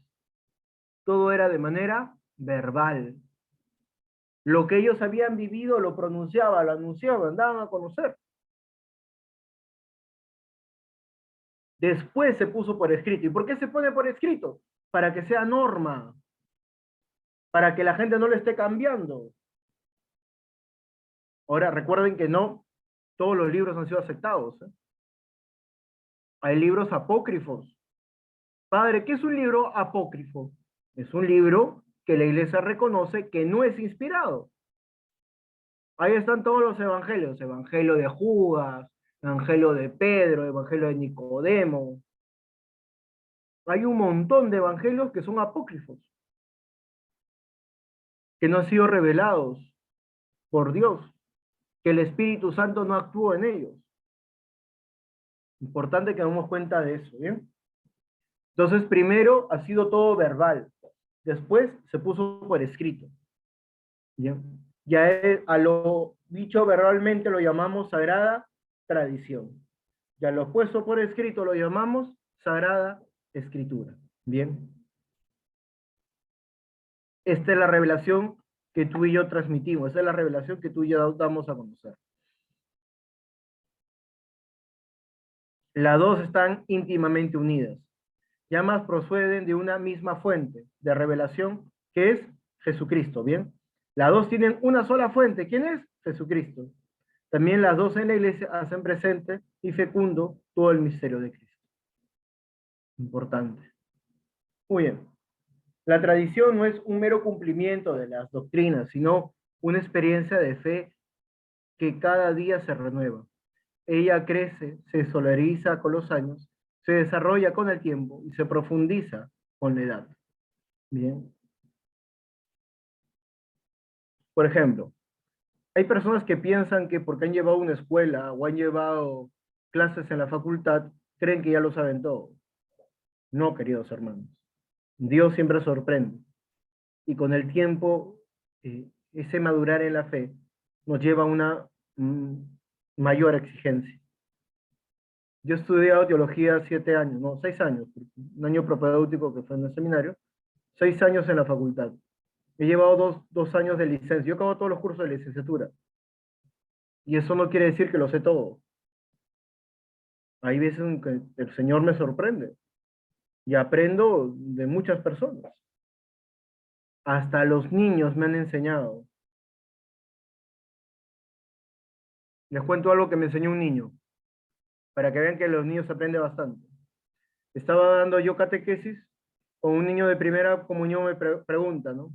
Todo era de manera verbal. Lo que ellos habían vivido lo pronunciaban, lo anunciaban, daban a conocer. Después se puso por escrito. ¿Y por qué se pone por escrito? Para que sea norma, para que la gente no lo esté cambiando. Ahora, recuerden que no todos los libros han sido aceptados, ¿eh? Hay libros apócrifos. Padre, ¿qué es un libro apócrifo? Es un libro que la iglesia reconoce que no es inspirado. Ahí están todos los evangelios. Evangelio de Judas, evangelio de Pedro, evangelio de Nicodemo. Hay un montón de evangelios que son apócrifos, que no han sido revelados por Dios, que el Espíritu Santo no actuó en ellos. Importante que demos cuenta de eso, ¿bien? Entonces, primero ha sido todo verbal, después se puso por escrito. ¿Bien? Ya a lo dicho verbalmente lo llamamos sagrada tradición. Ya lo puesto por escrito lo llamamos sagrada escritura. Bien. Esta es la revelación que tú y yo transmitimos. Esta es la revelación que tú y yo damos a conocer. Las dos están íntimamente unidas. Y ambas proceden de una misma fuente de revelación que es Jesucristo. Bien. Las dos tienen una sola fuente. ¿Quién es? Jesucristo. También las dos en la iglesia hacen presente y fecundo todo el misterio de Cristo. Importante. Muy bien. La tradición no es un mero cumplimiento de las doctrinas, sino una experiencia de fe que cada día se renueva. Ella crece, se solariza con los años, se desarrolla con el tiempo y se profundiza con la edad. Bien. Por ejemplo, hay personas que piensan que porque han llevado una escuela o han llevado clases en la facultad, creen que ya lo saben todo. No, queridos hermanos. Dios siempre sorprende. Y con el tiempo, ese madurar en la fe nos lleva a una mayor exigencia. Yo he estudiado teología 7 años, no, 6 años, un año propedéutico que fue en el seminario, 6 años en la facultad. He llevado dos años de licencia. Yo acabo todos los cursos de licenciatura. Y eso no quiere decir que lo sé todo. Hay veces en que el Señor me sorprende. Y aprendo de muchas personas. Hasta los niños me han enseñado. Les cuento algo que me enseñó un niño, para que vean que los niños aprenden bastante. Estaba dando yo catequesis, con un niño de primera comunión me pregunta, ¿no?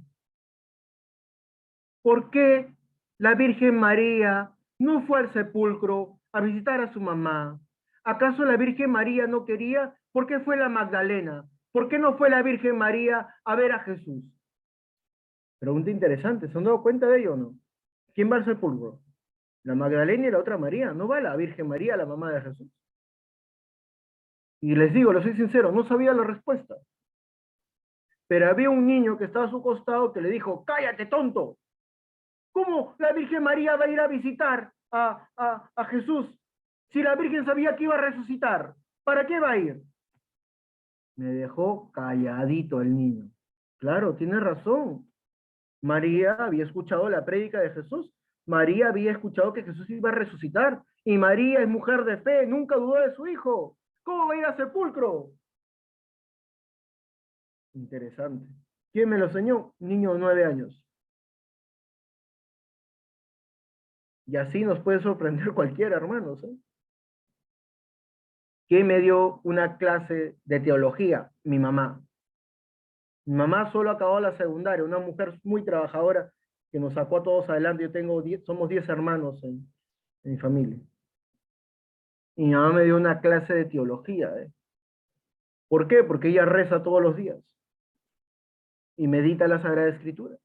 ¿Por qué la Virgen María no fue al sepulcro a visitar a su mamá? ¿Acaso la Virgen María no quería? ¿Por qué fue la Magdalena? ¿Por qué no fue la Virgen María a ver a Jesús? Pregunta interesante, ¿se han dado cuenta de ello o no? ¿Quién va al sepulcro? La Magdalena y la otra María, no va la Virgen María, la mamá de Jesús. Y les digo, les soy sincero, no sabía la respuesta. Pero había un niño que estaba a su costado que le dijo, cállate tonto. ¿Cómo la Virgen María va a ir a visitar a Jesús si la Virgen sabía que iba a resucitar? ¿Para qué va a ir? Me dejó calladito el niño. Claro, tiene razón. María había escuchado la prédica de Jesús. María había escuchado que Jesús iba a resucitar. Y María es mujer de fe, nunca dudó de su hijo. ¿Cómo va a ir al sepulcro? Interesante. ¿Quién me lo enseñó? Un niño de 9 años. Y así nos puede sorprender cualquiera, hermanos, ¿eh? ¿Quién me dio una clase de teología? Mi mamá. Mi mamá solo acabó la secundaria, una mujer muy trabajadora, que nos sacó a todos adelante. Yo tengo somos 10 hermanos en mi familia. Y mi mamá me dio una clase de teología. ¿Por qué? Porque ella reza todos los días y medita la Sagrada Escritura.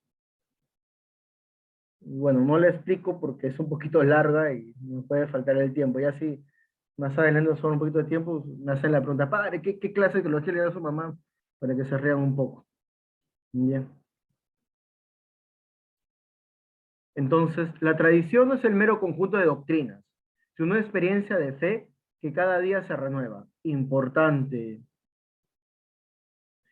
Y bueno, no le explico porque es un poquito larga y me puede faltar el tiempo. Ya si más adelante son un poquito de tiempo, me hacen la pregunta, padre, ¿qué clase de teología le da a su mamá? Para que se rían un poco. Bien. Entonces, la tradición no es el mero conjunto de doctrinas, sino una experiencia de fe que cada día se renueva. Importante.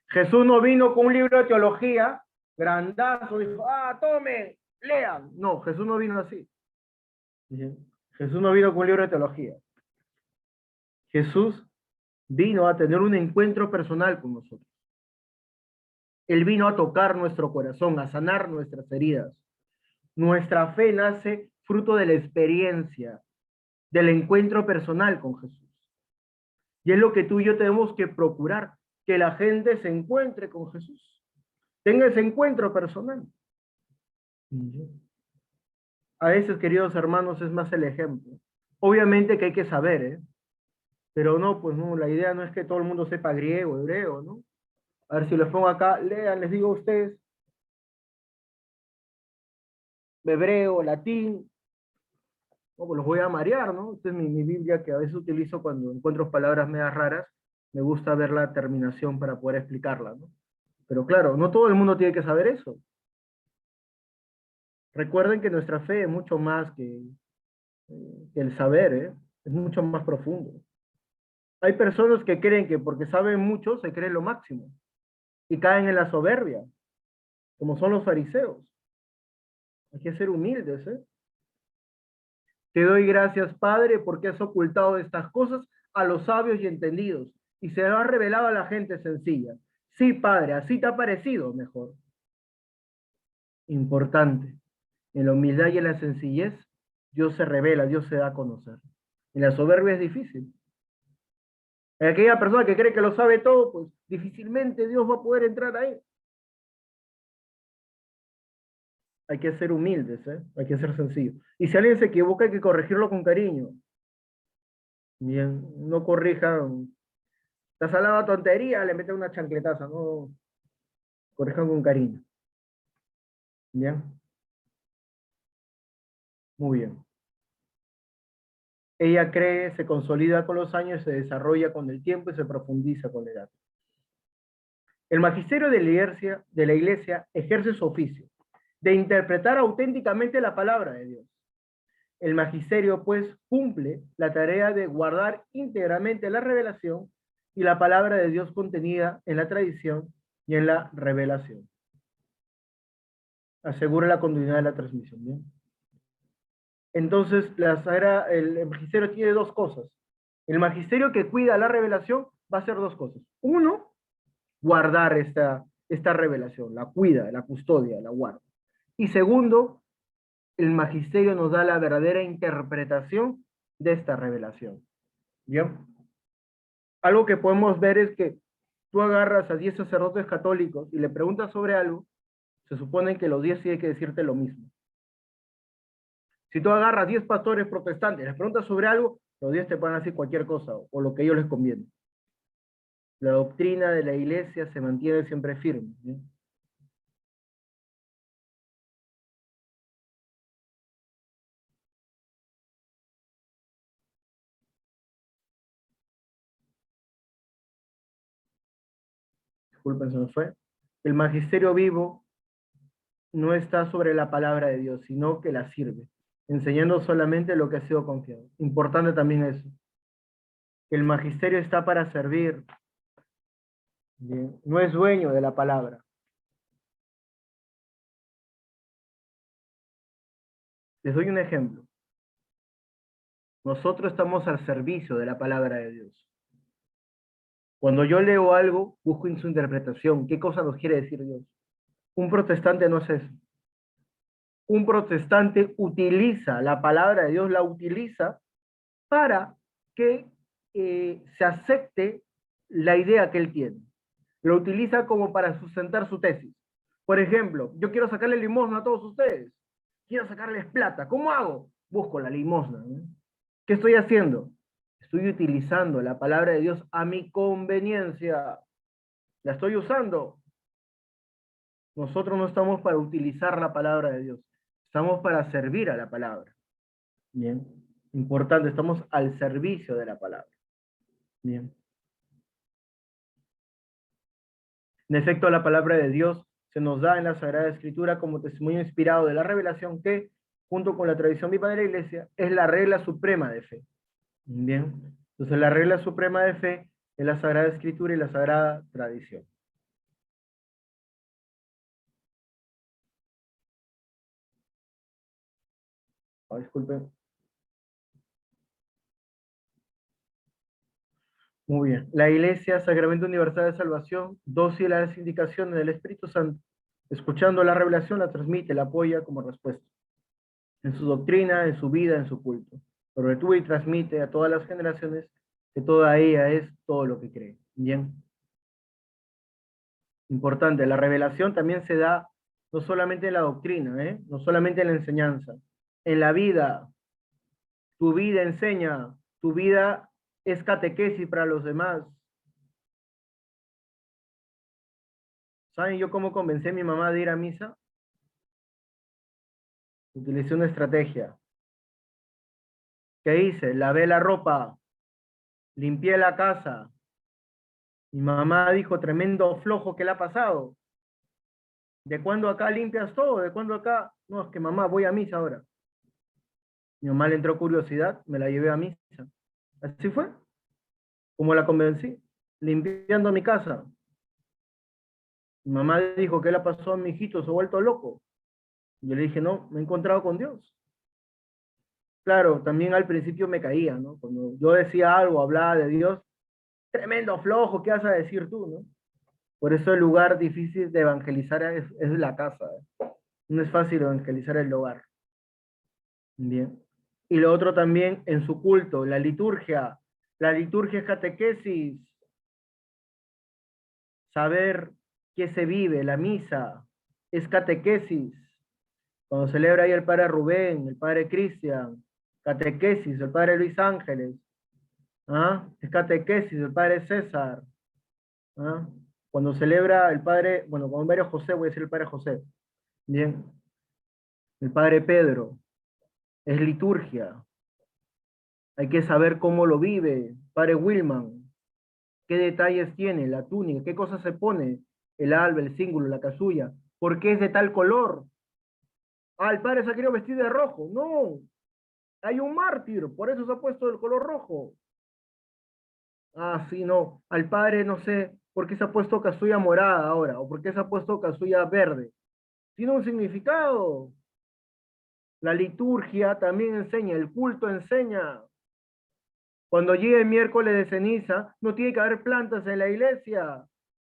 Jesús no vino con un libro de teología grandazo, dijo, tomen, lean. No, Jesús no vino así. Jesús no vino con un libro de teología. Jesús vino a tener un encuentro personal con nosotros. Él vino a tocar nuestro corazón, a sanar nuestras heridas. Nuestra fe nace fruto de la experiencia, del encuentro personal con Jesús. Y es lo que tú y yo tenemos que procurar, que la gente se encuentre con Jesús. Tenga ese encuentro personal. A veces, queridos hermanos, es más el ejemplo. Obviamente que hay que saber, pero no, pues no, la idea no es que todo el mundo sepa griego, hebreo, ¿no? A ver si les pongo acá, lean, les digo a ustedes, hebreo, latín, no, pues los voy a marear, ¿no? Esta es mi Biblia que a veces utilizo cuando encuentro palabras medias raras, me gusta ver la terminación para poder explicarla, ¿no? Pero claro, no todo el mundo tiene que saber eso. Recuerden que nuestra fe es mucho más que el saber, es mucho más profundo. Hay personas que creen que porque saben mucho se creen lo máximo y caen en la soberbia, como son los fariseos. Hay que ser humildes, Te doy gracias, Padre, porque has ocultado estas cosas a los sabios y entendidos y se lo has revelado a la gente sencilla. Sí, Padre, así te ha parecido mejor. Importante. En la humildad y en la sencillez, Dios se revela, Dios se da a conocer. En la soberbia es difícil. En aquella persona que cree que lo sabe todo, pues difícilmente Dios va a poder entrar ahí. Hay que ser humildes, hay que ser sencillos. Y si alguien se equivoca, hay que corregirlo con cariño. Bien, no corrijan. Te has hablado tontería, le meten una chancletaza, no. Corrijan con cariño. Bien. Muy bien. Ella cree, se consolida con los años, se desarrolla con el tiempo y se profundiza con la edad. El magisterio de la iglesia ejerce su oficio de interpretar auténticamente la palabra de Dios. El magisterio, pues, cumple la tarea de guardar íntegramente la revelación y la palabra de Dios contenida en la tradición y en la revelación. Asegura la continuidad de la transmisión, ¿bien? Entonces, el magisterio tiene dos cosas. El magisterio que cuida la revelación va a hacer dos cosas. Uno, guardar esta revelación, la cuida, la custodia, la guarda. Y segundo, el magisterio nos da la verdadera interpretación de esta revelación. ¿Bien? Algo que podemos ver es que tú agarras a 10 sacerdotes católicos y le preguntas sobre algo, se supone que los 10 tienen que decirte lo mismo. Si tú agarras 10 pastores protestantes y les preguntas sobre algo, los 10 te pueden decir cualquier cosa o lo que a ellos les conviene. La doctrina de la iglesia se mantiene siempre firme. ¿Bien? Disculpen, se me fue. El magisterio vivo no está sobre la palabra de Dios, sino que la sirve, enseñando solamente lo que ha sido confiado. Importante también eso. Que el magisterio está para servir. Bien, no es dueño de la palabra. Les doy un ejemplo. Nosotros estamos al servicio de la palabra de Dios. Cuando yo leo algo, busco en su interpretación. ¿Qué cosa nos quiere decir Dios? Un protestante no es eso. Un protestante utiliza la palabra de Dios, la utiliza para que se acepte la idea que él tiene. Lo utiliza como para sustentar su tesis. Por ejemplo, yo quiero sacarle limosna a todos ustedes. Quiero sacarles plata. ¿Cómo hago? Busco la limosna, ¿no? ¿Qué estoy haciendo? Estoy utilizando la palabra de Dios a mi conveniencia. La estoy usando. Nosotros no estamos para utilizar la palabra de Dios. Estamos para servir a la palabra. Bien. Importante, estamos al servicio de la palabra. Bien. En efecto, la palabra de Dios se nos da en la Sagrada Escritura como testimonio inspirado de la revelación que, junto con la tradición viva de la Iglesia, es la regla suprema de fe. Bien. Entonces, la regla suprema de fe es la Sagrada Escritura y la Sagrada Tradición. Oh, disculpen. Muy bien. La Iglesia, Sacramento Universal de Salvación, dócil a las indicaciones del Espíritu Santo, escuchando la revelación, la transmite, la apoya como respuesta. En su doctrina, en su vida, en su culto. Perpetúa y transmite a todas las generaciones que toda ella es todo lo que cree. Bien. Importante, la revelación también se da no solamente en la doctrina, no solamente en la enseñanza, en la vida. Tu vida enseña, tu vida es catequesis para los demás. ¿Saben yo cómo convencí a mi mamá de ir a misa? Utilicé una estrategia. ¿Qué hice? Lavé la ropa, limpié la casa. Mi mamá dijo, tremendo flojo que le ha pasado. ¿De cuándo acá limpias todo? ¿De cuándo acá? No, es que mamá, voy a misa ahora. Mi mamá le entró curiosidad, me la llevé a misa. Así fue, como la convencí, limpiando mi casa. Mi mamá dijo, ¿qué le pasó a mi hijito? Se ha vuelto loco. Yo le dije, no, me he encontrado con Dios. Claro, también al principio me caía, ¿no? Cuando yo decía algo, hablaba de Dios, tremendo flojo, ¿qué vas a decir tú, no? Por eso el lugar difícil de evangelizar es la casa. No es fácil evangelizar el hogar. Bien. Y lo otro también en su culto, la liturgia. La liturgia es catequesis. Saber qué se vive, la misa, es catequesis. Cuando celebra ahí el padre Rubén, el padre Cristian, catequesis, el padre Luis Ángeles. ¿Ah? Es catequesis, el padre César. ¿Ah? Cuando celebra el padre, bueno, con varios José, voy a decir el padre José. Bien. El padre Pedro. Es liturgia. Hay que saber cómo lo vive. Padre Wilman. ¿Qué detalles tiene? La túnica. ¿Qué cosas se pone? El alba, el cíngulo, la casulla. ¿Por qué es de tal color? Ah, el padre se ha querido vestir de rojo. No. Hay un mártir. Por eso se ha puesto el color rojo. Ah, sí, no. Al padre no sé por qué se ha puesto casulla morada ahora. O por qué se ha puesto casulla verde. Tiene un significado. La liturgia también enseña. El culto enseña. Cuando llegue el miércoles de ceniza, no tiene que haber plantas en la iglesia.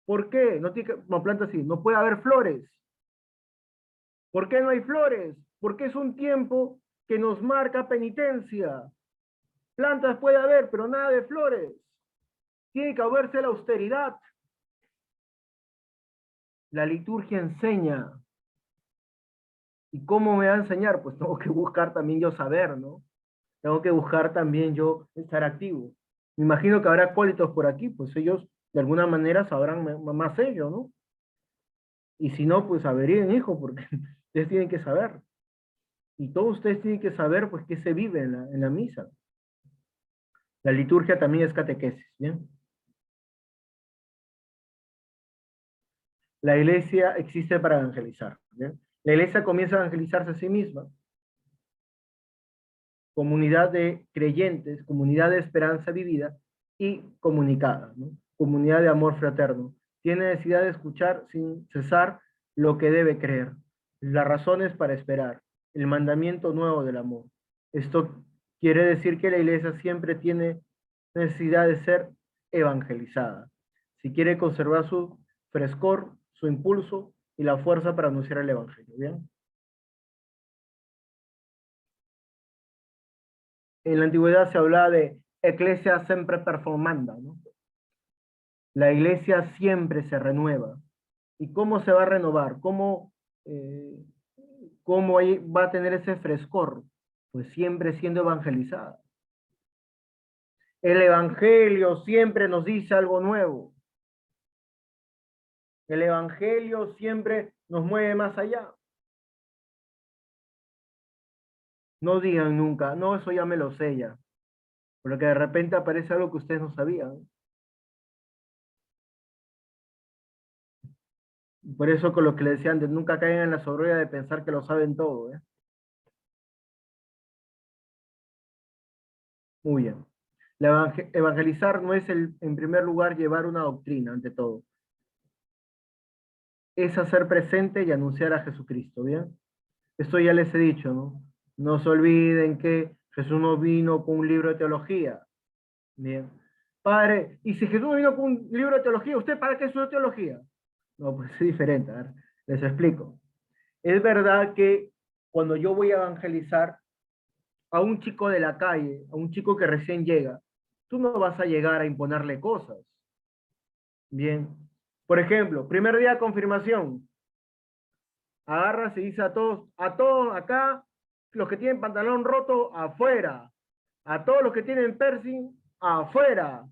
¿Por qué? No tiene que, no, plantas sí, no puede haber flores. ¿Por qué no hay flores? Porque es un tiempo que nos marca penitencia. Plantas puede haber, pero nada de flores. Tiene que haberse la austeridad. La liturgia enseña. ¿Y cómo me va a enseñar? Pues tengo que buscar también yo saber, ¿no? Tengo que buscar también yo estar activo. Me imagino que habrá acólitos por aquí, pues ellos de alguna manera sabrán más ellos, ¿no? Y si no, pues averigüen, hijo, porque ustedes tienen que saber. Y todos ustedes tienen que saber, pues, qué se vive en la misa. La liturgia también es catequesis, ¿bien? La iglesia existe para evangelizar, ¿bien? La iglesia comienza a evangelizarse a sí misma. Comunidad de creyentes, comunidad de esperanza vivida y comunicada, ¿no? Comunidad de amor fraterno. Tiene necesidad de escuchar sin cesar lo que debe creer, las razones para esperar, el mandamiento nuevo del amor. Esto quiere decir que la iglesia siempre tiene necesidad de ser evangelizada, si quiere conservar su frescor, su impulso y la fuerza para anunciar el evangelio, ¿bien? En la antigüedad se hablaba de ecclesia sempre performanda, ¿no? La iglesia siempre se renueva. ¿Y cómo se va a renovar? ¿Cómo ahí va a tener ese frescor? Pues siempre siendo evangelizada. El Evangelio siempre nos dice algo nuevo. El Evangelio siempre nos mueve más allá. No digan nunca, no, eso ya me lo sé ya. Porque de repente aparece algo que ustedes no sabían. Por eso con lo que le decían, de nunca caigan en la soberbia de pensar que lo saben todo. Muy bien. Evangelizar no es en primer lugar llevar una doctrina, ante todo. Es hacer presente y anunciar a Jesucristo, ¿bien? Esto ya les he dicho, ¿no? No se olviden que Jesús no vino con un libro de teología. Bien. Padre, y si Jesús no vino con un libro de teología, ¿usted para qué estudió teología? No, pues es diferente. A ver, les explico. Es verdad que cuando yo voy a evangelizar a un chico de la calle, a un chico que recién llega, tú no vas a llegar a imponerle cosas. Bien. Por ejemplo, primer día de confirmación. Agarras y dice a todos acá, los que tienen pantalón roto, afuera. A todos los que tienen piercing, afuera.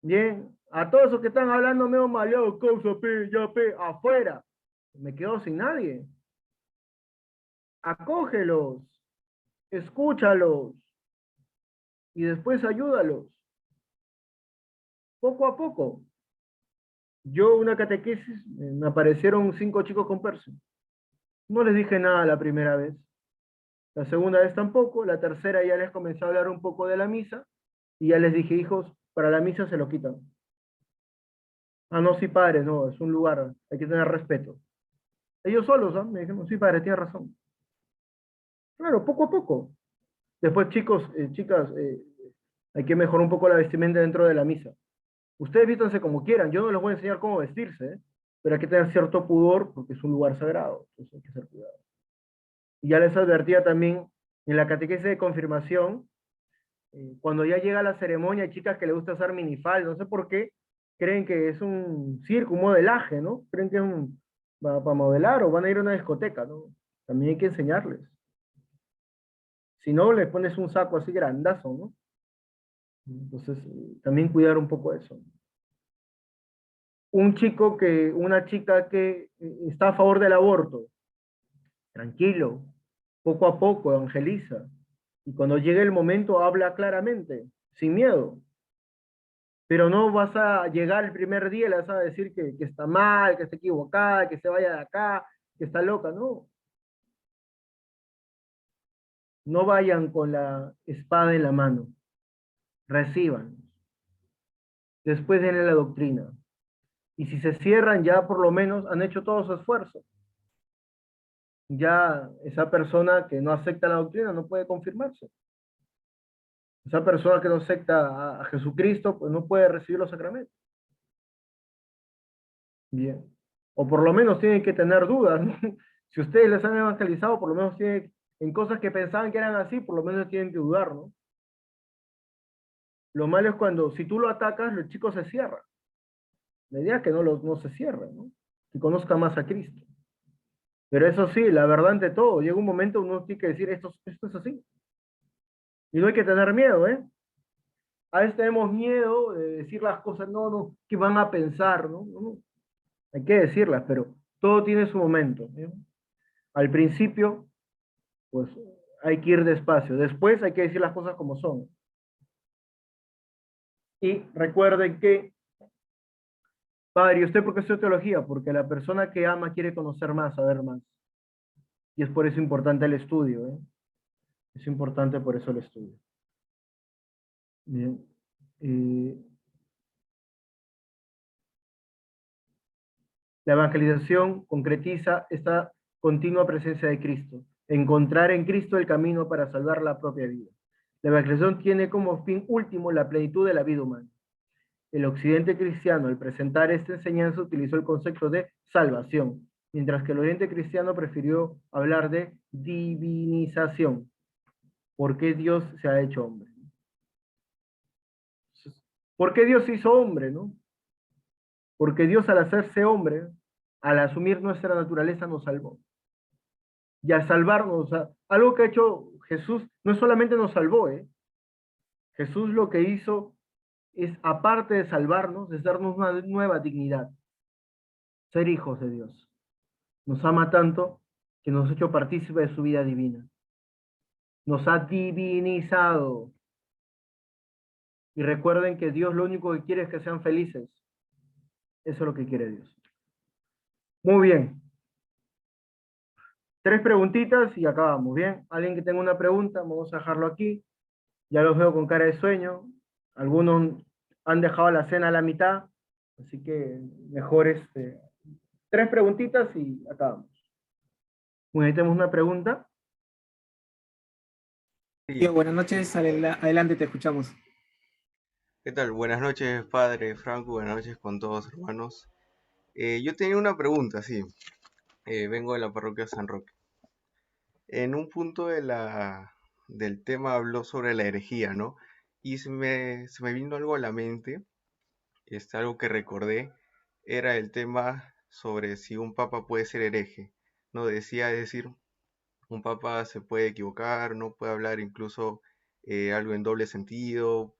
Bien. A todos los que están hablando medio maleado, causa P, ya P, afuera. Me quedo sin nadie. Acógelos, escúchalos y después ayúdalos. Poco a poco. Yo una catequesis, me aparecieron 5 chicos con piercing. No les dije nada la primera vez. La segunda vez tampoco. La tercera ya les comencé a hablar un poco de la misa. Y ya les dije, hijos, para la misa se lo quitan. Ah, no, sí, padre, no, es un lugar, hay que tener respeto. Ellos solos, ¿no? Me dijeron, sí, padre, tiene razón. Claro, poco a poco. Después, chicos, chicas, hay que mejorar un poco la vestimenta dentro de la misa. Ustedes vístanse como quieran, yo no les voy a enseñar cómo vestirse, ¿eh? Pero hay que tener cierto pudor porque es un lugar sagrado, entonces hay que ser cuidado. Y ya les advertía también en la catequesis de confirmación, cuando ya llega la ceremonia, hay chicas que les gusta usar minifalda, no sé por qué, creen que es un circo, un modelaje, ¿no? Creen que es para modelar o van a ir a una discoteca, ¿no? También hay que enseñarles. Si no, les pones un saco así grandazo, ¿no? Entonces, también cuidar un poco eso. Una chica que está a favor del aborto, tranquilo, poco a poco, evangeliza. Y cuando llegue el momento, habla claramente, sin miedo. Pero no vas a llegar el primer día y le vas a decir que está mal, que está equivocada, que se vaya de acá, que está loca, no. No vayan con la espada en la mano. Reciban. Después denle la doctrina. Y si se cierran, ya por lo menos han hecho todo su esfuerzo. Ya esa persona que no acepta la doctrina no puede confirmarse. Esa persona que no acepta a Jesucristo, pues no puede recibir los sacramentos. Bien. O por lo menos tienen que tener dudas, ¿no? Si ustedes les han evangelizado, por lo menos tienen, en cosas que pensaban que eran así, por lo menos tienen que dudar, ¿no? Lo malo es cuando, si tú lo atacas, el chico se cierra. La idea es que no se cierre, ¿no? Que conozca más a Cristo. Pero eso sí, la verdad ante todo, llega un momento uno tiene que decir, esto es así. Y no hay que tener miedo, ¿eh? A veces tenemos miedo de decir las cosas, no, que van a pensar, ¿no? No, hay que decirlas, pero todo tiene su momento, ¿no? Al principio, pues hay que ir despacio. Después hay que decir las cosas como son. Y recuerden que, padre, ¿y usted por qué estudia teología? Porque la persona que ama quiere conocer más, saber más. Y es por eso importante el estudio, ¿eh? Es importante por eso el estudio. Bien. La evangelización concretiza esta continua presencia de Cristo. Encontrar en Cristo el camino para salvar la propia vida. La evangelización tiene como fin último la plenitud de la vida humana. El occidente cristiano, al presentar esta enseñanza, utilizó el concepto de salvación, mientras que el oriente cristiano prefirió hablar de divinización. ¿Por qué Dios se ha hecho hombre? ¿Por qué Dios se hizo hombre, no? Porque Dios, al hacerse hombre, Al asumir nuestra naturaleza nos salvó. Y al salvarnos, o sea, algo que ha hecho Jesús, no solamente nos salvó, Jesús lo que hizo es, aparte de salvarnos, es darnos una nueva dignidad, ser hijos de Dios. Nos ama tanto que nos ha hecho partícipe de su vida divina. Nos ha divinizado. Y recuerden que Dios lo único que quiere es que sean felices. Eso es lo que quiere Dios. Muy bien. 3 preguntitas y acabamos, ¿bien? ¿Alguien que tenga una pregunta? Vamos a dejarlo aquí. Ya los veo con cara de sueño. Algunos han dejado la cena a la mitad, así que mejor 3 preguntitas y acabamos. Muy bien, tenemos una pregunta. Tío, buenas noches, adelante, te escuchamos. ¿Qué tal? Buenas noches, padre Franco, buenas noches con todos, hermanos. Yo tenía una pregunta, sí. Vengo de la parroquia San Roque. En un punto del tema habló sobre la herejía, ¿no? Y se me vino algo a la mente, algo que recordé, era el tema sobre si un papa puede ser hereje, ¿no? Decía, es decir, un papa se puede equivocar, no puede hablar incluso algo en doble sentido,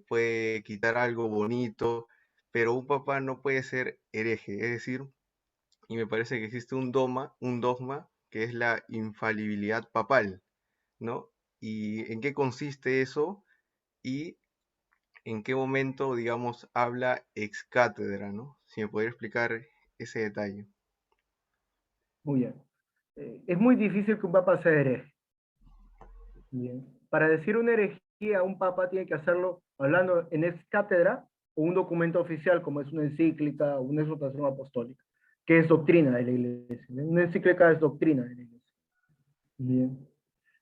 puede quitar algo bonito, pero un papa no puede ser hereje, es decir, y me parece que existe un dogma que es la infalibilidad papal, ¿no? ¿Y en qué consiste eso? Y en qué momento, digamos, habla ex cátedra, ¿no? Si me podría explicar ese detalle. Muy bien. Es muy difícil que un papa sea hereje. Bien. Para decir una herejía, un papa tiene que hacerlo hablando en ex cátedra o un documento oficial como es una encíclica o una exhortación apostólica, que es doctrina de la iglesia. Una encíclica es doctrina de la iglesia. Bien.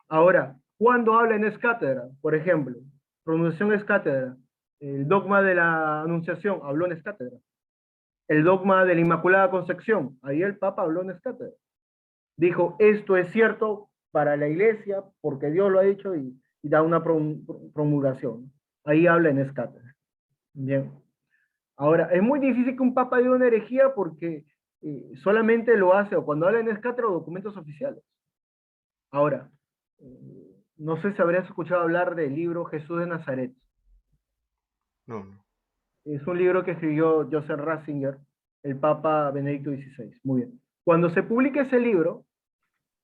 Ahora, ¿cuándo habla en ex cátedra? Por ejemplo, pronunciación ex cátedra. El dogma de la Anunciación habló en ex cátedra. El dogma de la Inmaculada Concepción, ahí el Papa habló en ex cátedra. Dijo, esto es cierto para la iglesia, porque Dios lo ha dicho, y da una promulgación. Ahí habla en ex cátedra. Bien. Ahora, es muy difícil que un papa diga una herejía porque solamente lo hace, o cuando habla en ex cátedra, o documentos oficiales. Ahora, no sé si habrías escuchado hablar del libro Jesús de Nazaret. No. Es un libro que escribió Joseph Ratzinger, el Papa Benedicto XVI. Muy bien. Cuando se publica ese libro,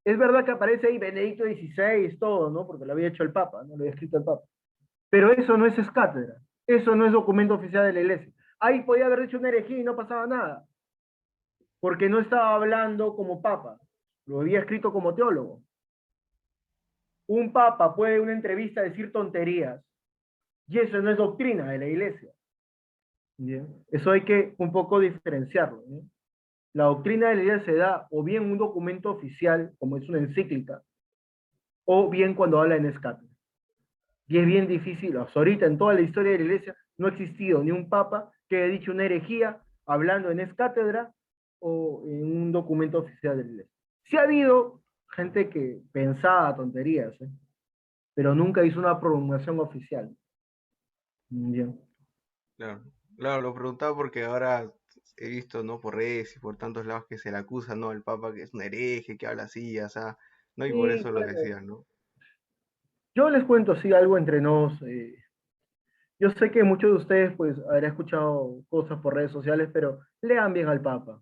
es verdad que aparece ahí Benedicto XVI, todo, ¿no? Porque lo había hecho el Papa, ¿no? Lo había escrito el Papa. Pero eso no es ex cátedra. Eso no es documento oficial de la Iglesia. Ahí podía haber hecho una herejía y no pasaba nada. Porque no estaba hablando como Papa. Lo había escrito como teólogo. Un Papa puede en una entrevista decir tonterías. Y eso no es doctrina de la Iglesia. Bien. Eso hay que un poco diferenciarlo, ¿no? La doctrina de la iglesia se da o bien un documento oficial, como es una encíclica, o bien cuando habla en ex cátedra. Y es bien difícil, hasta ahorita en toda la historia de la iglesia no ha existido ni un papa que haya dicho una herejía hablando en ex cátedra o en un documento oficial de la iglesia. Sí ha habido gente que pensaba tonterías, pero nunca hizo una promulgación oficial. Bien. Claro, claro, lo preguntaba porque ahora he visto, ¿no? Por redes y por tantos lados que se le acusa, ¿no? El Papa que es un hereje, que habla así, o sea, ¿no? Y por Sí, eso lo claro. decía, ¿no? Yo les cuento así algo entre nos. Yo sé que muchos de ustedes pues habrán escuchado cosas por redes sociales, pero lean bien al Papa.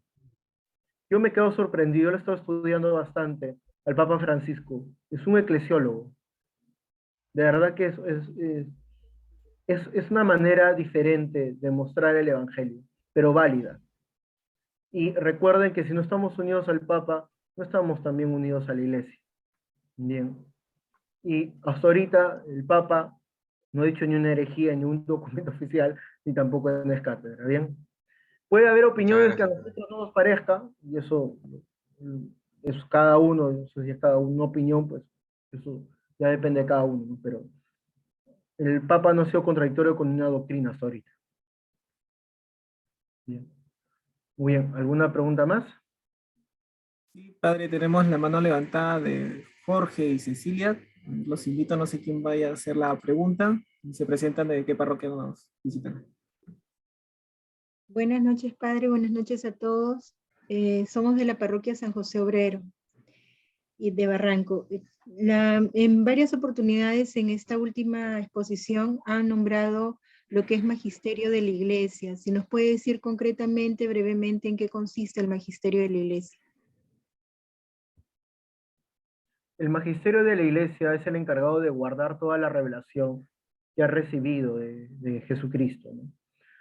Yo me quedo sorprendido, lo he estado estudiando bastante, al Papa Francisco. Es un eclesiólogo. De verdad que es una manera diferente de mostrar el Evangelio, pero válida. Y recuerden que si no estamos unidos al Papa, no estamos también unidos a la Iglesia. Bien. Y hasta ahorita el Papa no ha dicho ni una herejía, ni un documento oficial, ni tampoco en la cátedra, ¿bien? Puede haber Muchas opiniones que a gracias. nosotros no nos parezca, y eso es cada uno, eso si es cada una opinión, pues eso ya depende de cada uno, ¿no? Pero el Papa no ha sido contradictorio con una doctrina hasta ahorita. Bien. Muy bien, ¿alguna pregunta más? Sí, padre, tenemos la mano levantada de Jorge y Cecilia. Los invito, no sé quién vaya a hacer la pregunta. Y se presentan de qué parroquia nos visitan. Buenas noches, padre. Buenas noches a todos. Somos de la parroquia San José Obrero y de Barranco. En varias oportunidades en esta última exposición han nombrado lo que es magisterio de la iglesia. Si nos puede decir concretamente, brevemente, en qué consiste el magisterio de la iglesia. El magisterio de la iglesia es el encargado de guardar toda la revelación que ha recibido de Jesucristo, ¿no?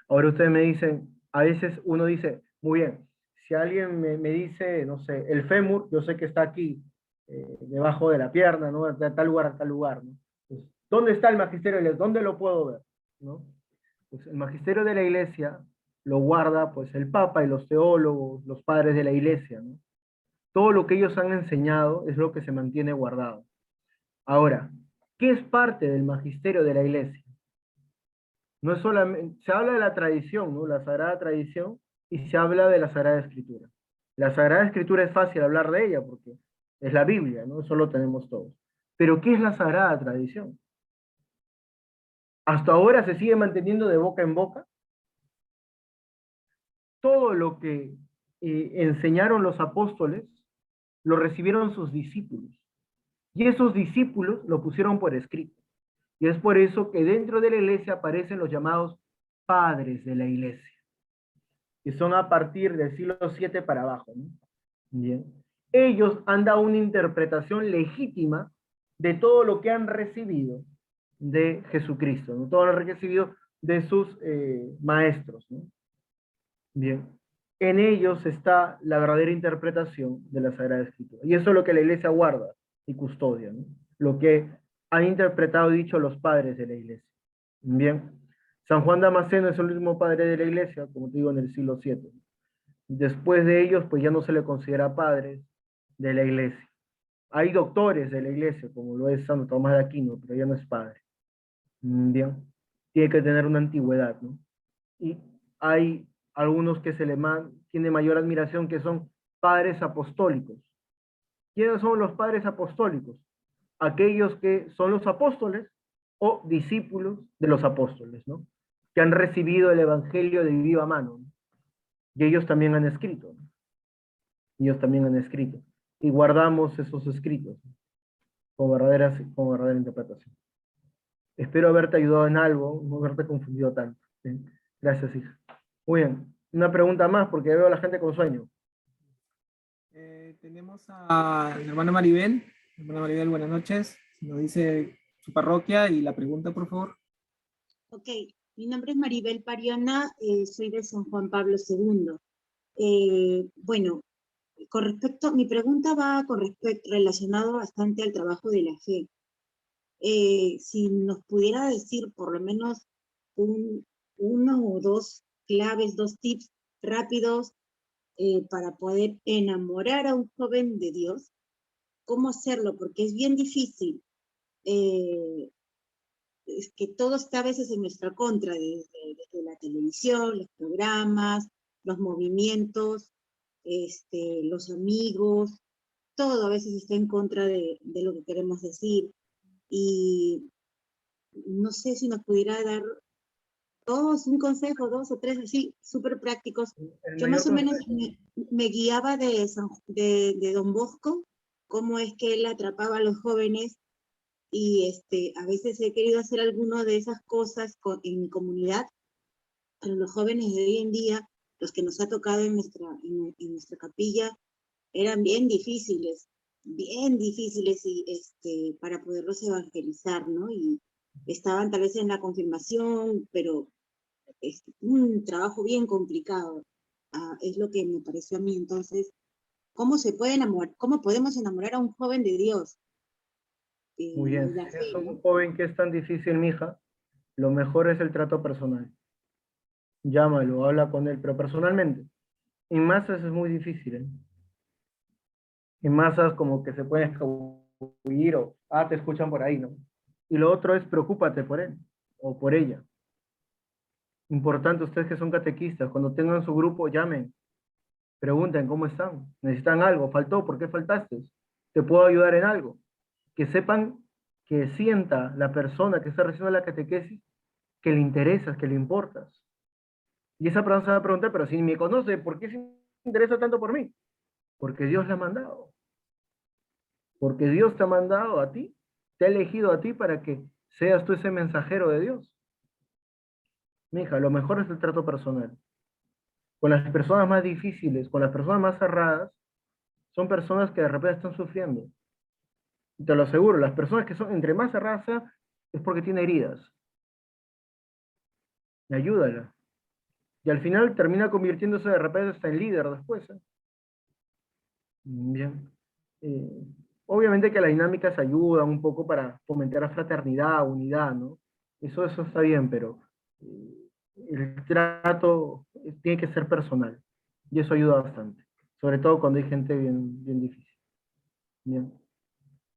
Ahora ustedes me dicen, a veces uno dice, muy bien, si alguien me dice, no sé, el fémur, yo sé que está aquí, debajo de la pierna, ¿no? De tal lugar a tal lugar, ¿no? Pues, ¿dónde está el magisterio de la iglesia? ¿Dónde lo puedo ver? ¿No? Pues el magisterio de la iglesia lo guarda pues el Papa y los teólogos, los padres de la iglesia, ¿no? Todo lo que ellos han enseñado es lo que se mantiene guardado. Ahora, ¿qué es parte del magisterio de la iglesia? No es solamente, se habla de la tradición, ¿no? La Sagrada Tradición, y se habla de la Sagrada Escritura. La Sagrada Escritura es fácil hablar de ella porque es la Biblia, ¿no? Eso lo tenemos todos. Pero ¿qué es la Sagrada Tradición? Hasta ahora se sigue manteniendo de boca en boca. Todo lo que enseñaron los apóstoles lo recibieron sus discípulos. Y esos discípulos lo pusieron por escrito. Y es por eso que dentro de la iglesia aparecen los llamados padres de la iglesia, que son a partir del siglo VII para abajo, ¿no? Bien. Ellos han dado una interpretación legítima de todo lo que han recibido de Jesucristo, ¿no? Todo lo que han recibido de sus maestros, ¿no? Bien. En ellos está la verdadera interpretación de la Sagrada Escritura. Y eso es lo que la iglesia guarda y custodia, ¿no? Lo que han interpretado y dicho los padres de la iglesia. Bien. San Juan Damasceno es el último padre de la iglesia, como te digo, en el siglo VII. Después de ellos, pues ya no se le considera padres de la iglesia. Hay doctores de la iglesia, como lo es Santo Tomás de Aquino, pero ya no es padre. Bien. Tiene que tener una antigüedad, ¿no? Y hay algunos que tienen mayor admiración, que son padres apostólicos. ¿Quiénes son los padres apostólicos? Aquellos que son los apóstoles o discípulos de los apóstoles, ¿no? Que han recibido el evangelio de viva mano, ¿no? Y ellos también han escrito, ¿no? Ellos también han escrito. Y guardamos esos escritos, ¿no? con verdadera interpretación. Espero haberte ayudado en algo, no haberte confundido tanto, ¿sí? Gracias, hija. Muy bien. Una pregunta más, porque veo a la gente con sueño. Tenemos a la hermana Maribel. Hermana Maribel, buenas noches. Nos dice su parroquia y la pregunta, por favor. Ok, mi nombre es Maribel Pariona, soy de San Juan Pablo II. Bueno, mi pregunta va relacionado bastante al trabajo de la fe. Si nos pudiera decir por lo menos uno o dos claves, dos tips rápidos para poder enamorar a un joven de Dios, ¿cómo hacerlo? Porque es bien difícil. Es que todo está a veces en nuestra contra, desde la televisión, los programas, los movimientos, los amigos, todo a veces está en contra de lo que queremos decir. Y no sé si nos pudiera dar un consejo, dos o tres así, súper prácticos. Yo más o menos me guiaba de Don Bosco, cómo es que él atrapaba a los jóvenes, y a veces he querido hacer alguna de esas cosas en mi comunidad, pero los jóvenes de hoy en día, los que nos ha tocado en nuestra capilla, eran bien difíciles y para poderlos evangelizar, ¿no? Y estaban tal vez en la confirmación, pero es un trabajo bien complicado, es lo que me pareció a mí. Entonces, ¿cómo podemos enamorar a un joven de Dios? Muy bien, si es un joven que es tan difícil, mija, lo mejor es el trato personal. Llámalo, habla con él, pero personalmente. En masas es muy difícil, ¿eh? En masas como que se pueden escabullir o, te escuchan por ahí, ¿no? Y lo otro es preocúpate por él o por ella. Importante, ustedes que son catequistas, cuando tengan su grupo, llamen, pregunten cómo están, necesitan algo, faltó, ¿por qué faltaste? ¿Te puedo ayudar en algo? Que sepan, que sienta la persona que está recibiendo la catequesis que le interesas, que le importas. Y esa persona se va a preguntar, pero si me conoce, ¿por qué si interesa tanto por mí? Porque Dios la ha mandado. Porque Dios te ha mandado a ti, te ha elegido a ti para que seas tú ese mensajero de Dios. Mija, lo mejor es el trato personal. Con las personas más difíciles, con las personas más cerradas, son personas que de repente están sufriendo. Y te lo aseguro, las personas que son entre más cerradas sean, es porque tiene heridas. Y ayúdala. Y al final termina convirtiéndose de repente hasta en líder después. Bien. Obviamente que las dinámicas ayudan un poco para fomentar la fraternidad, unidad, ¿no? Eso está bien, pero el trato tiene que ser personal. Y eso ayuda bastante. Sobre todo cuando hay gente bien difícil. Bien.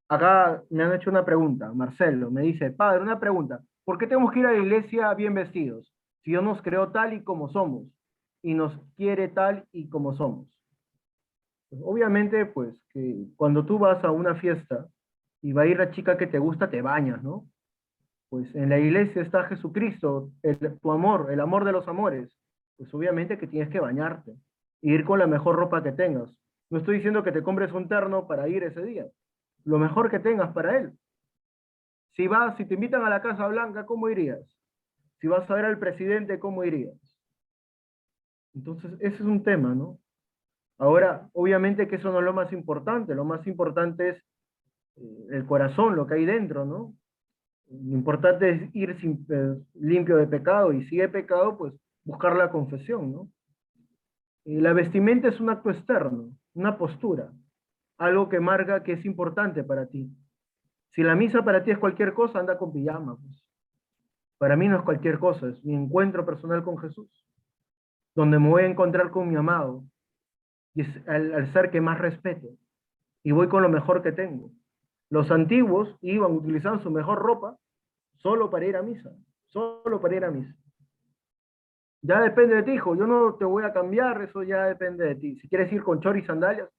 Acá me han hecho una pregunta. Marcelo me dice, padre, una pregunta. ¿Por qué tenemos que ir a la iglesia bien vestidos? Si Dios nos creó tal y como somos. Y nos quiere tal y como somos. Obviamente, pues, que cuando tú vas a una fiesta y va a ir la chica que te gusta, te bañas, ¿no? Pues en la iglesia está Jesucristo, tu amor, el amor de los amores. Pues obviamente que tienes que bañarte y ir con la mejor ropa que tengas. No estoy diciendo que te compres un terno para ir ese día. Lo mejor que tengas para él. Si te invitan a la Casa Blanca, ¿cómo irías? Si vas a ver al presidente, ¿cómo irías? Entonces, ese es un tema, ¿no? Ahora, obviamente que eso no es lo más importante es el corazón, lo que hay dentro, ¿no? Lo importante es ir limpio de pecado, y si hay pecado, pues buscar la confesión, ¿no? Y la vestimenta es un acto externo, una postura, algo que marca que es importante para ti. Si la misa para ti es cualquier cosa, anda con pijama, pues. Para mí no es cualquier cosa, es mi encuentro personal con Jesús, donde me voy a encontrar con mi amado, y es al ser que más respeto, y voy con lo mejor que tengo. Los antiguos iban utilizando su mejor ropa solo para ir a misa, solo para ir a misa. Ya depende de ti, hijo, yo no te voy a cambiar, eso ya depende de ti. Si quieres ir con chor y sandalias,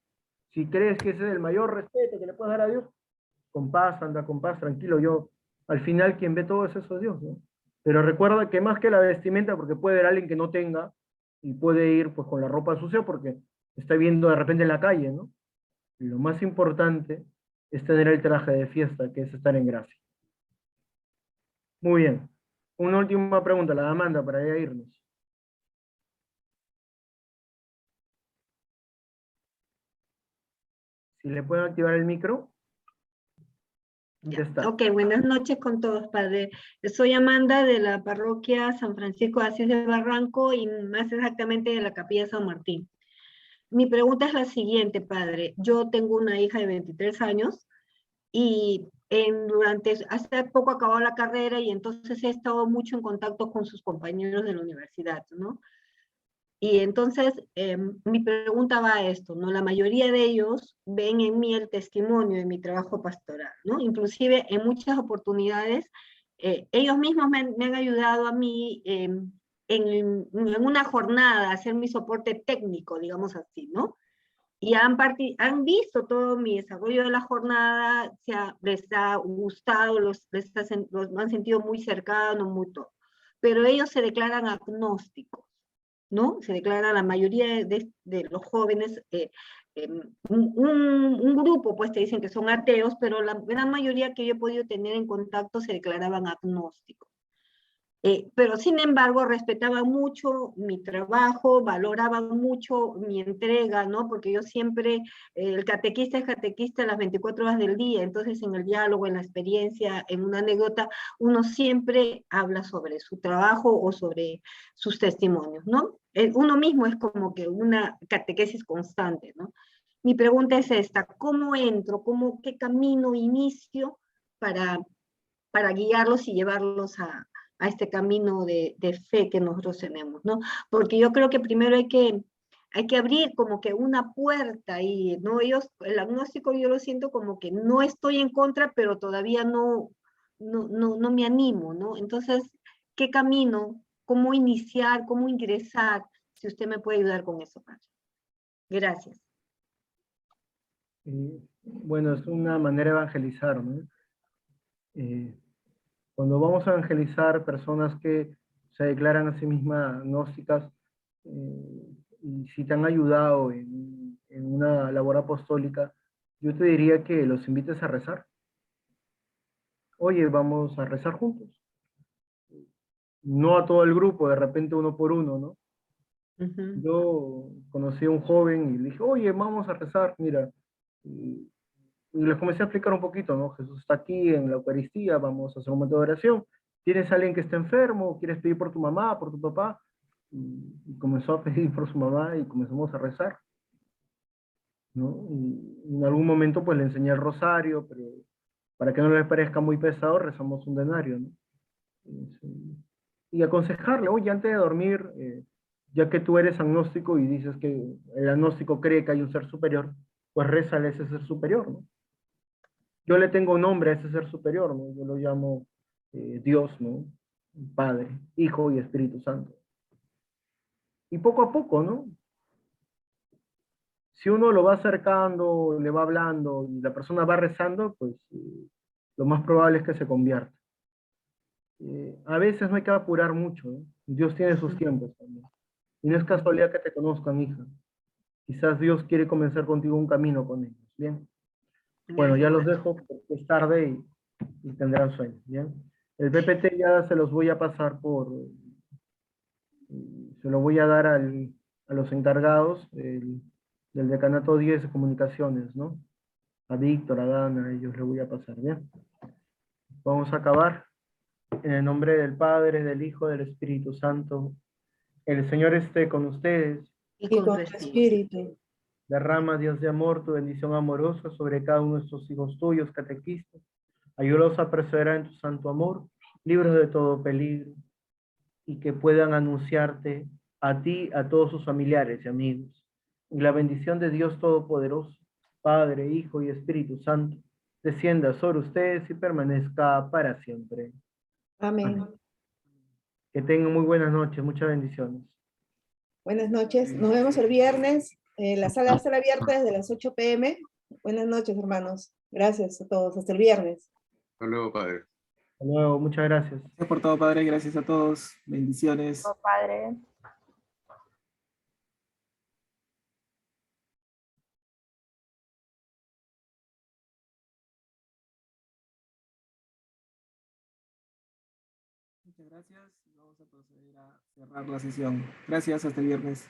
si crees que ese es el mayor respeto que le puedes dar a Dios, con paz, anda con paz, tranquilo, al final quien ve todo eso es Dios, ¿no? Pero recuerda que más que la vestimenta, porque puede haber alguien que no tenga, y puede ir pues con la ropa sucia porque está viendo de repente en la calle, ¿no? Y lo más importante es tener el traje de fiesta, que es estar en gracia. Muy bien. Una última pregunta, la de Amanda, para ya irnos. Si le pueden activar el micro. Ya está. Ok, buenas noches con todos, padre. Soy Amanda de la parroquia San Francisco de Asís de Barranco y más exactamente de la Capilla San Martín. Mi pregunta es la siguiente, padre. Yo tengo una hija de 23 años y hace poco acabó la carrera y entonces he estado mucho en contacto con sus compañeros de la universidad, ¿no? Y entonces mi pregunta va a esto, ¿no? La mayoría de ellos ven en mí el testimonio de mi trabajo pastoral, ¿no? Inclusive en muchas oportunidades ellos mismos me han ayudado a mí en una jornada a hacer mi soporte técnico, digamos así, ¿no? Y han visto todo mi desarrollo de la jornada, les ha gustado, los han sentido muy cercanos, muy todo. Pero ellos se declaran agnósticos, ¿no? Se declara la mayoría de los jóvenes, un grupo pues te dicen que son ateos, pero la gran mayoría que yo he podido tener en contacto se declaraban agnósticos. Pero sin embargo respetaban mucho mi trabajo, valoraban mucho mi entrega, ¿no? Porque yo siempre, el catequista es catequista las 24 horas del día, entonces en el diálogo, en la experiencia, en una anécdota, uno siempre habla sobre su trabajo o sobre sus testimonios, ¿no? Uno mismo es como que una catequesis constante, ¿no? Mi pregunta es esta, ¿cómo entro? ¿Qué camino inicio para guiarlos y llevarlos a este camino de fe que nosotros tenemos, ¿no? Porque yo creo que primero hay que abrir como que una puerta y, ¿no? El agnóstico yo lo siento como que no estoy en contra, pero todavía no me animo, ¿no? Entonces, ¿qué camino? ¿Cómo iniciar? ¿Cómo ingresar? Si usted me puede ayudar con eso, padre. Gracias. Bueno, es una manera de evangelizar, ¿no? Cuando vamos a evangelizar personas que se declaran a sí mismas gnósticas, y si te han ayudado en una labor apostólica, yo te diría que los invites a rezar. Oye, vamos a rezar juntos. No a todo el grupo, de repente uno por uno, ¿no? Yo conocí a un joven y le dije, oye, vamos a rezar, mira. Y les comencé a explicar un poquito, ¿no? Jesús está aquí en la Eucaristía, vamos a hacer un momento de oración. ¿Tienes a alguien que está enfermo? ¿Quieres pedir por tu mamá, por tu papá? Y comenzó a pedir por su mamá y comenzamos a rezar, ¿no? Y en algún momento pues le enseñé el rosario, pero para que no les parezca muy pesado, rezamos un denario, ¿no? Y aconsejarle, oye, antes de dormir, ya que tú eres agnóstico y dices que el agnóstico cree que hay un ser superior, pues rézale a ese ser superior, ¿no? Yo le tengo nombre a ese ser superior, ¿no? Yo lo llamo Dios, ¿no? Padre, Hijo y Espíritu Santo. Y poco a poco, ¿no? Si uno lo va acercando, le va hablando y la persona va rezando, pues lo más probable es que se convierta. A veces no hay que apurar mucho, ¿no? Dios tiene sus tiempos también. Y no es casualidad que te conozcan, hija. Quizás Dios quiere comenzar contigo un camino con ellos, ¿bien? Bueno, ya los dejo porque es tarde y tendrán sueño, ¿bien? El PPT ya se los voy a pasar se lo voy a dar a los encargados del decanato 10 de comunicaciones, ¿no? A Víctor, a Dana, a ellos les voy a pasar, ¿bien? Vamos a acabar. En el nombre del Padre, del Hijo, del Espíritu Santo. El Señor esté con ustedes. Y con tu espíritu. Derrama, Dios de amor, tu bendición amorosa sobre cada uno de estos hijos tuyos, catequistas. Ayúdalos a perseverar en tu santo amor, libres de todo peligro, y que puedan anunciarte a ti, a todos sus familiares y amigos. Y la bendición de Dios Todopoderoso, Padre, Hijo y Espíritu Santo, descienda sobre ustedes y permanezca para siempre. Amén. Que tengan muy buenas noches, muchas bendiciones. Buenas noches. Nos vemos el viernes. La sala va a estar abierta desde las 8 p.m. Buenas noches, hermanos. Gracias a todos. Hasta el viernes. Hasta luego, padre. Hasta luego, muchas gracias. Gracias por todo, Padre. Gracias a todos. Bendiciones. Padre. Muchas gracias. Vamos a proceder a cerrar la sesión. Gracias, hasta el viernes.